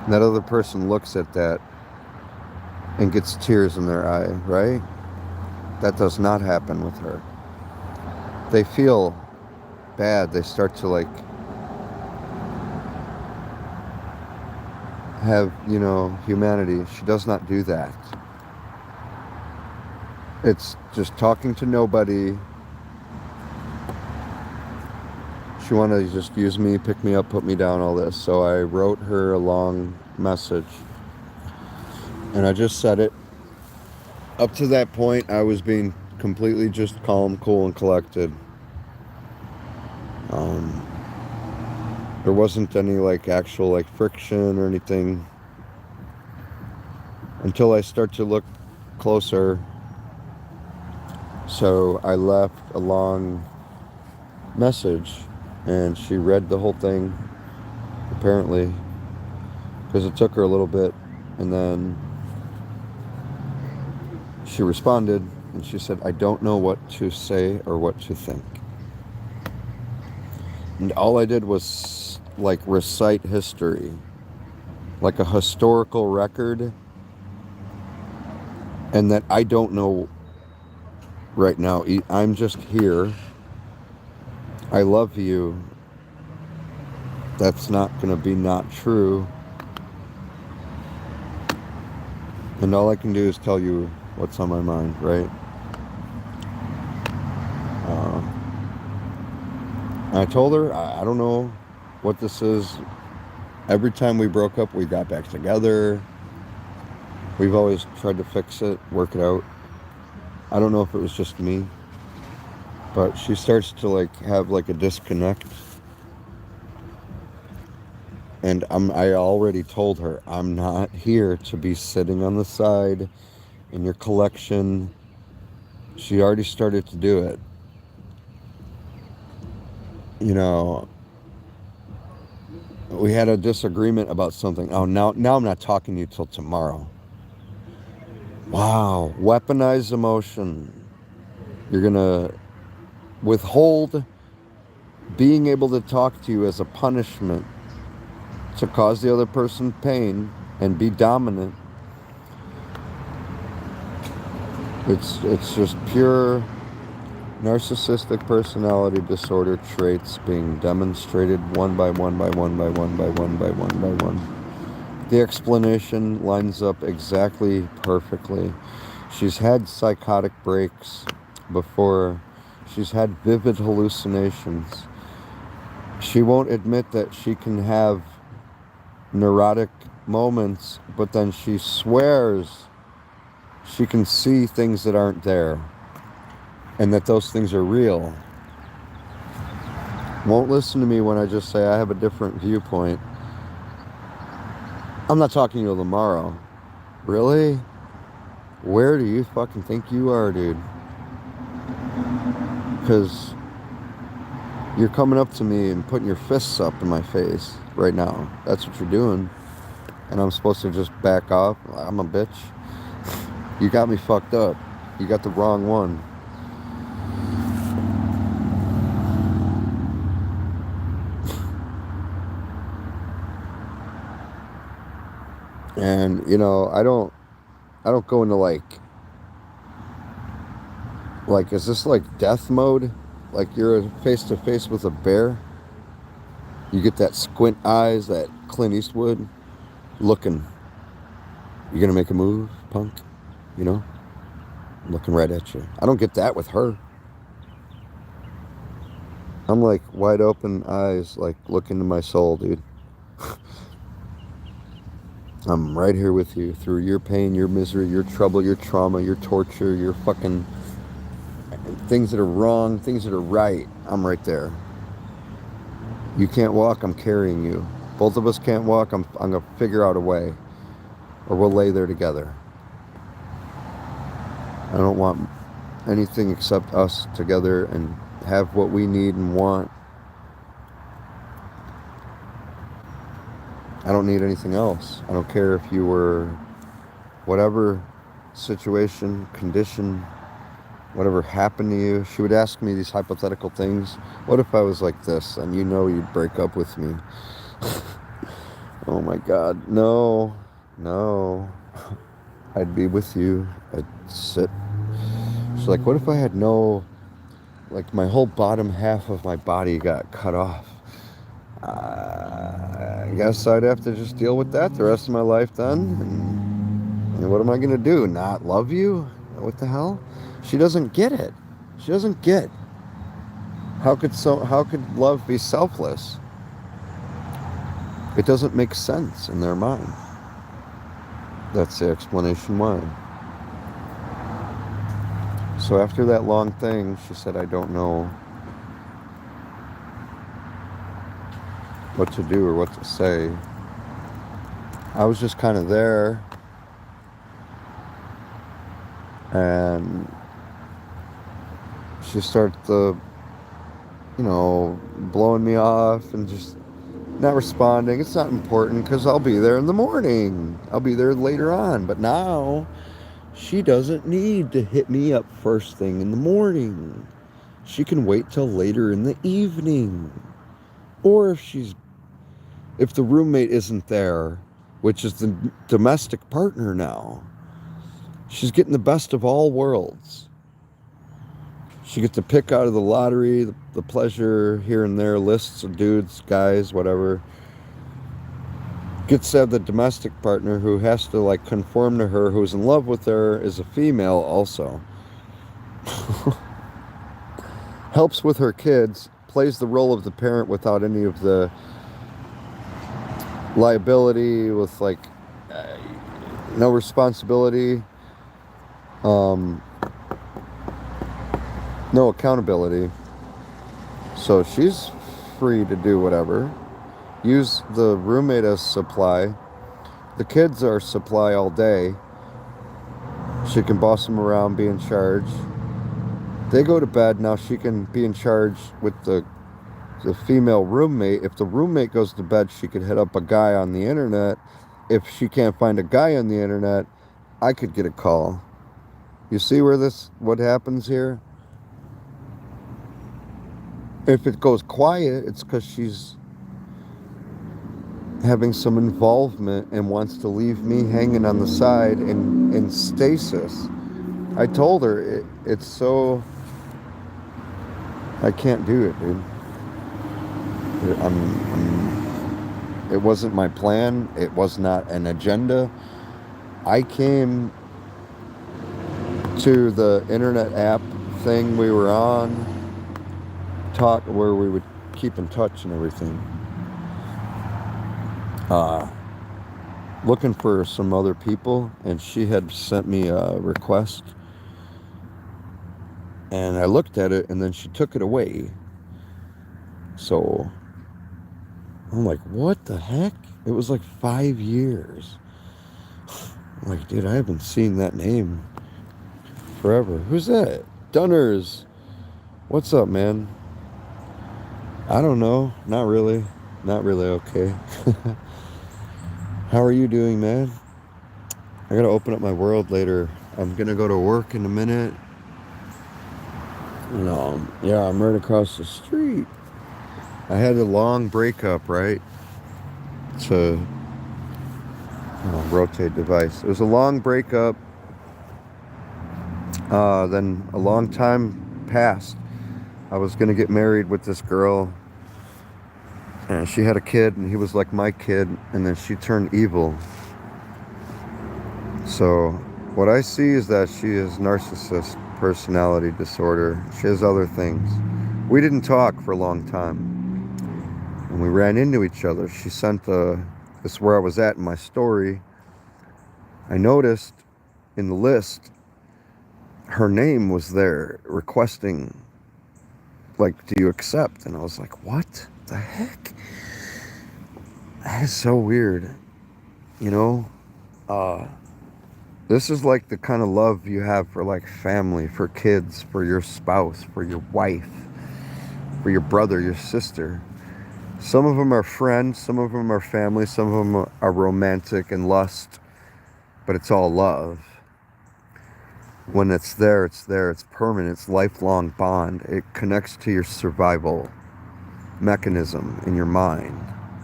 And that other person looks at that and gets tears in their eye, right? That does not happen with her. They feel bad. They start to have, humanity. She does not do that. It's just talking to nobody. She wanted to just use me, pick me up, put me down, all this. So I wrote her a long message. And I just said it. Up to that point, I was being completely just calm, cool, and collected. There wasn't any actual friction or anything until I start to look closer. So I left a long message and she read the whole thing, apparently, because it took her a little bit, and then she responded and she said, I don't know what to say or what to think. And all I did was recite history, like a historical record, and that I don't know right now. I'm just here. I love you. That's not going to be not true. And all I can do is tell you what's on my mind, right? I told her, I don't know what this is. Every time we broke up, we got back together. We've always tried to fix it, work it out. I don't know if it was just me, but she starts to have a disconnect. And I already told her, I'm not here to be sitting on the side in your collection. She already started to do it. We had a disagreement about something. Oh, now I'm not talking to you till tomorrow. Wow, weaponized emotion. You're gonna withhold being able to talk to you as a punishment to cause the other person pain and be dominant. It's just pure narcissistic personality disorder traits being demonstrated one by one by one by one by one by one by one. The explanation lines up exactly perfectly. She's had psychotic breaks before. She's had vivid hallucinations. She won't admit that she can have neurotic moments, but then she swears she can see things that aren't there and that those things are real. Won't listen to me when I just say I have a different viewpoint. I'm not talking to you tomorrow. Really? Where do you fucking think you are, dude? Because you're coming up to me and putting your fists up in my face right now. That's what you're doing. And I'm supposed to just back off? I'm a bitch. You got me fucked up. You got the wrong one. And I don't go into like is this like death mode? Like you're face to face with a bear? You get that squint eyes, that Clint Eastwood looking. You gonna make a move, punk? Looking right at you. I don't get that with her. I'm like wide open eyes, like look into my soul, dude. I'm right here with you through your pain, your misery, your trouble, your trauma, your torture, your fucking things that are wrong, things that are right. I'm right there. You can't walk, I'm carrying you. Both of us can't walk, I'm gonna figure out a way. Or we'll lay there together. I don't want anything except us together and have what we need and want. I don't need anything else. I don't care if you were whatever situation, condition, whatever happened to you. She would ask me these hypothetical things. What if I was like this and you'd break up with me? Oh my God, no. I'd be with you. I'd sit. She's like, what if I had my whole bottom half of my body got cut off? I guess I'd have to just deal with that the rest of my life then. And what am I going to do? Not love you? What the hell? She doesn't get it. She doesn't get. How could love be selfless? It doesn't make sense in their mind. That's the explanation why. So after that long thing, she said, I don't know what to do or what to say. I was just kind of there. And she started blowing me off and just not responding. It's not important because I'll be there in the morning. I'll be there later on. But now she doesn't need to hit me up first thing in the morning. She can wait till later in the evening. Or if the roommate isn't there, which is the domestic partner now, she's getting the best of all worlds. She gets to pick out of the lottery, the pleasure here and there, lists of dudes, guys, whatever. Gets to have the domestic partner who has to conform to her, who's in love with her, is a female also. Helps with her kids, plays the role of the parent without any of the liability, with no responsibility, no accountability. So she's free to do whatever. Use the roommate as supply. The kids are supply all day. She can boss them around, be in charge. They go to bed, now she can be in charge with the the female roommate. If the roommate goes to bed, she could hit up a guy on the internet. If she can't find a guy on the internet, I could get a call. You see what happens here? If it goes quiet, it's because she's having some involvement and wants to leave me hanging on the side in stasis. I told her it's so... I can't do it, dude. It wasn't my plan. It was not an agenda. I came to the internet app thing we were on, where we would keep in touch and everything. Looking for some other people, and she had sent me a request, and I looked at it, and then she took it away. So I'm like, what the heck? It was like 5 years. I'm like, dude, I haven't seen that name forever. Who's that? Dunners. What's up, man? I don't know. Not really. Not really okay. How are you doing, man? I gotta open up my world later. I'm gonna go to work in a minute. Yeah, I'm right across the street. I had a long breakup, right? To rotate device. It was a long breakup. Then a long time passed. I was gonna get married with this girl, and she had a kid, and he was like my kid, and then she turned evil. So what I see is that she has narcissist personality disorder. She has other things. We didn't talk for a long time. And we ran into each other. She sent this is where I was at in my story. I noticed in the list her name was there requesting, like, do you accept? And I was like, what the heck? That is so weird. You know? This is like the kind of love you have for like family, for kids, for your spouse, for your wife, for your brother, your sister. Some of them are friends, some of them are family, some of them are romantic and lust, but it's all love. When it's there, it's permanent, it's lifelong bond. It connects to your survival mechanism in your mind,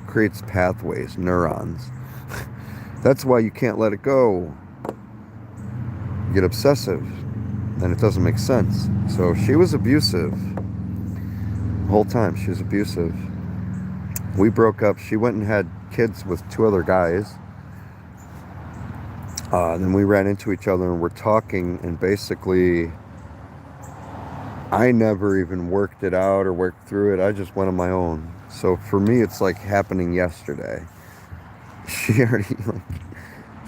creates pathways, neurons. That's why you can't let it go. You get obsessive, and it doesn't make sense. So she was abusive. The whole time she was abusive. We broke up. She went and had kids with 2 other guys. Then we ran into each other and we're talking, and basically I never even worked it out or worked through it. I just went on my own. So for me, it's like happening yesterday. She already,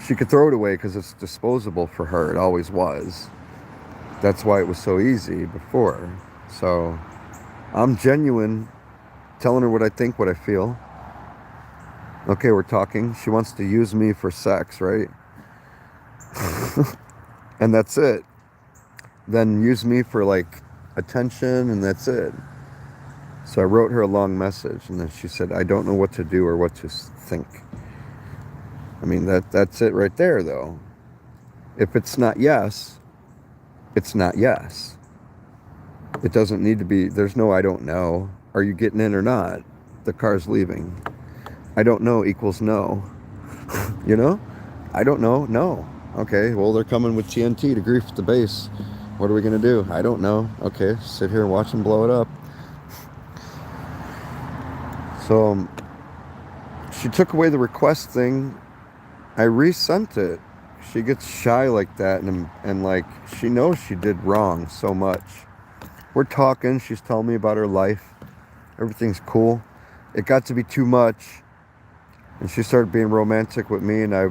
she could throw it away because it's disposable for her. It always was. That's why it was so easy before. So I'm genuine, telling her what I think, what I feel. Okay, we're talking. She wants to use me for sex, right? And that's it. Then use me for like attention, and that's it. So I wrote her a long message, and then she said, I don't know what to do or what to think. I mean, that's it right there, though. If it's not yes, it's not yes. It doesn't need to be, there's no I don't know. Are you getting in or not? The car's leaving. I don't know equals no. You know? I don't know, no. Okay, well, they're coming with TNT to grief the base. What are we going to do? I don't know. Okay, sit here and watch them blow it up. So she took away the request thing. I resent it. She gets shy like that, and like, she knows she did wrong so much. We're talking. She's telling me about her life. Everything's cool. It got to be too much, and she started being romantic with me, and I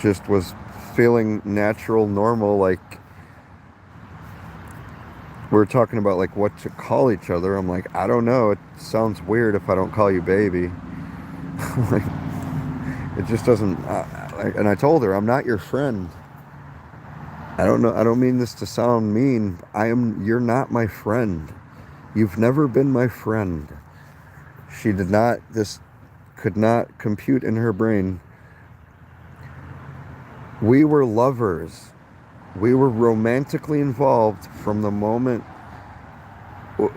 just was feeling natural, normal, like we were talking about like what to call each other. I'm like, I don't know. It sounds weird if I don't call you baby. Like, it just doesn't. And I told her, I'm not your friend. I don't know. I don't mean this to sound mean. You're not my friend. You've never been my friend. She did not, this could not compute in her brain. We were lovers. We were romantically involved from the moment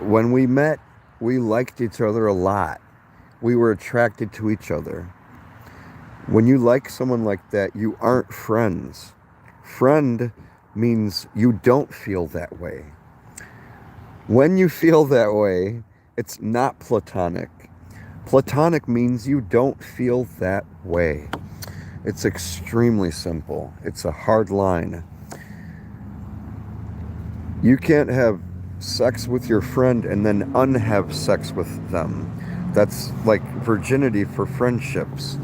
when we met. We liked each other a lot. We were attracted to each other. When you like someone like that, you aren't friends. Friend means you don't feel that way. When you feel that way, it's not platonic. Platonic means you don't feel that way. It's extremely simple. It's a hard line. You can't have sex with your friend and then unhave sex with them. That's like virginity for friendships.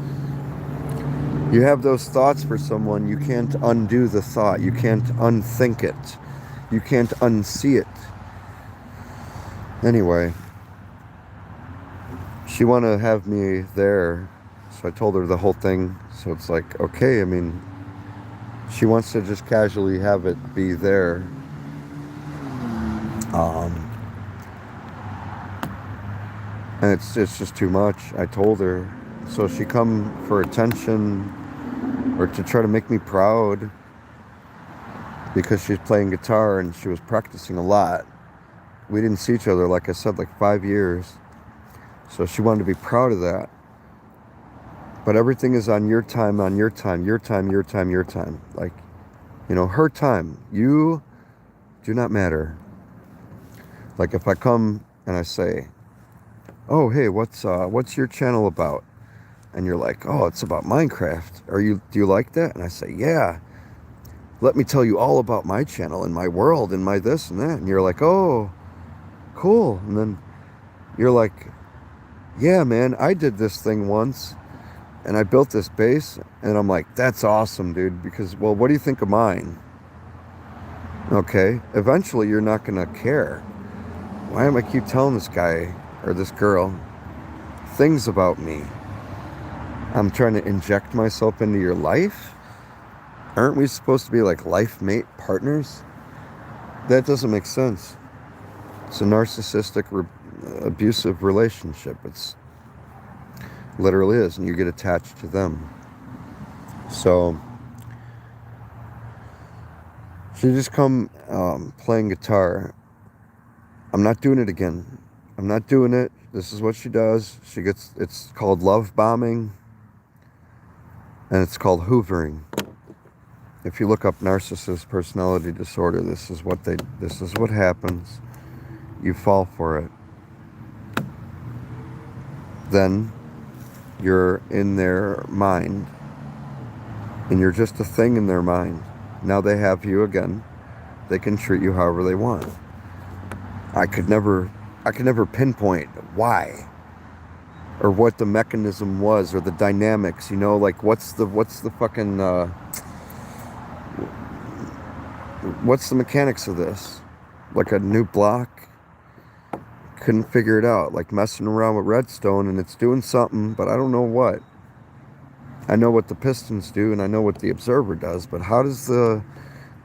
You have those thoughts for someone, you can't undo the thought. You can't unthink it. You can't unsee it. Anyway, she wanted to have me there, so I told her the whole thing. So it's like, okay, I mean, she wants to just casually have it be there. And it's just too much. I told her. So she come for attention or to try to make me proud because she's playing guitar and she was practicing a lot. We didn't see each other, like I said, like 5 years. So she wanted to be proud of that. But everything is on your time, your time. Like, you know, her time. You do not matter. Like if I come and I say, oh, hey, what's your channel about? And you're like, oh, it's about Minecraft. Do you like that? And I say, yeah. Let me tell you all about my channel and my world and my this and that. And you're like, oh, cool. And then you're like, yeah, man, I did this thing once and I built this base. And I'm like, that's awesome, dude. Because, well, what do you think of mine? Okay. Eventually, you're not going to care. Why am I keep telling this guy or this girl things about me? I'm trying to inject myself into your life? Aren't we supposed to be like life mate partners? That doesn't make sense. It's a narcissistic, abusive relationship. It's literally is, and you get attached to them. So she just come playing guitar. I'm not doing it again. I'm not doing it. This is what she does. It's called love bombing. And it's called hoovering. If you look up narcissist personality disorder, this is what happens. You fall for it. Then you're in their mind. And you're just a thing in their mind. Now they have you again. They can treat you however they want. I could never pinpoint why or what the mechanism was or the dynamics, you know, like what's the fucking what's the mechanics of this? Like a new block? Couldn't figure it out. Like messing around with redstone and it's doing something, but I don't know what. I know what the pistons do and I know what the observer does, but how does the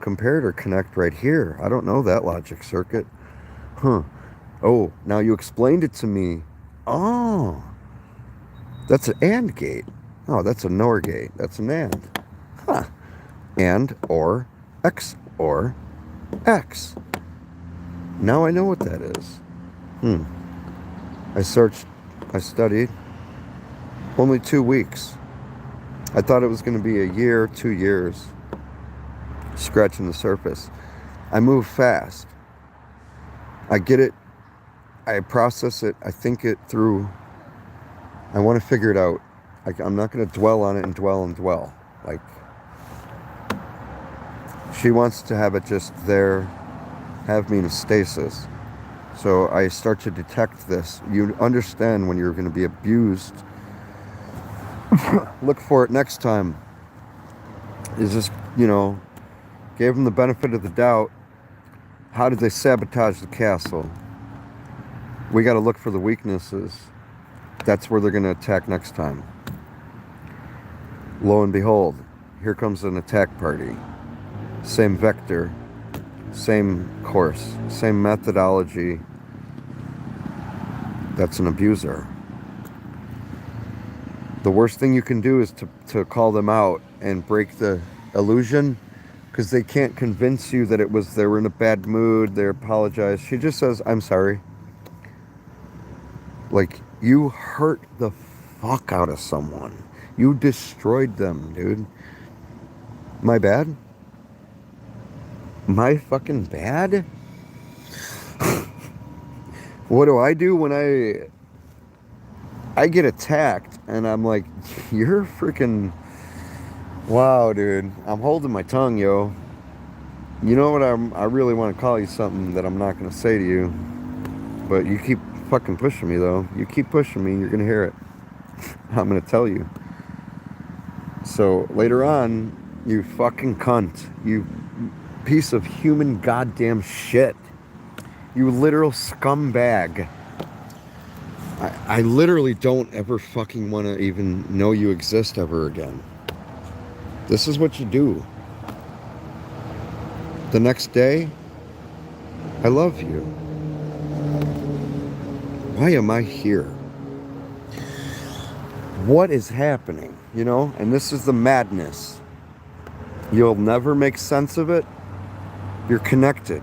comparator connect right here? I don't know that logic circuit. Huh. Oh, now you explained it to me. Oh. That's an AND gate. Oh, that's a NOR gate. That's an AND. Huh. And, or, X, or, X. Now I know what that is. I searched, I studied. Only 2 weeks. I thought it was going to be a year, 2 years. Scratching the surface. I move fast. I get it. I process it. I think it through. I want to figure it out. I'm not going to dwell on it and dwell. Like, she wants to have it just there, have me in stasis. So I start to detect this. You understand when you're going to be abused. Look for it next time. Is this, you know, gave them the benefit of the doubt. How did they sabotage the castle? We got to look for the weaknesses. That's where they're going to attack next time. Lo and behold, here comes an attack party. Same vector, same course, same methodology, That's an abuser. The worst thing you can do is to call them out and break the illusion, because they can't convince you that it was they were in a bad mood, they apologized. She just says, I'm sorry. Like, you hurt the fuck out of someone. You destroyed them, dude. My bad? My fucking bad? What do I do when I get attacked and I'm like, you're freaking... Wow, dude. I'm holding my tongue, yo. You know what? I really want to call you something that I'm not going to say to you. But you keep fucking pushing me, though. You keep pushing me, you're going to hear it. I'm going to tell you. So later on, you fucking cunt. You piece of human goddamn shit. You literal scumbag. I literally don't ever fucking want to even know you exist ever again. This is what you do. The next day, I love you. Why am I here? What is happening? You know? And this is the madness. You'll never make sense of it. You're connected.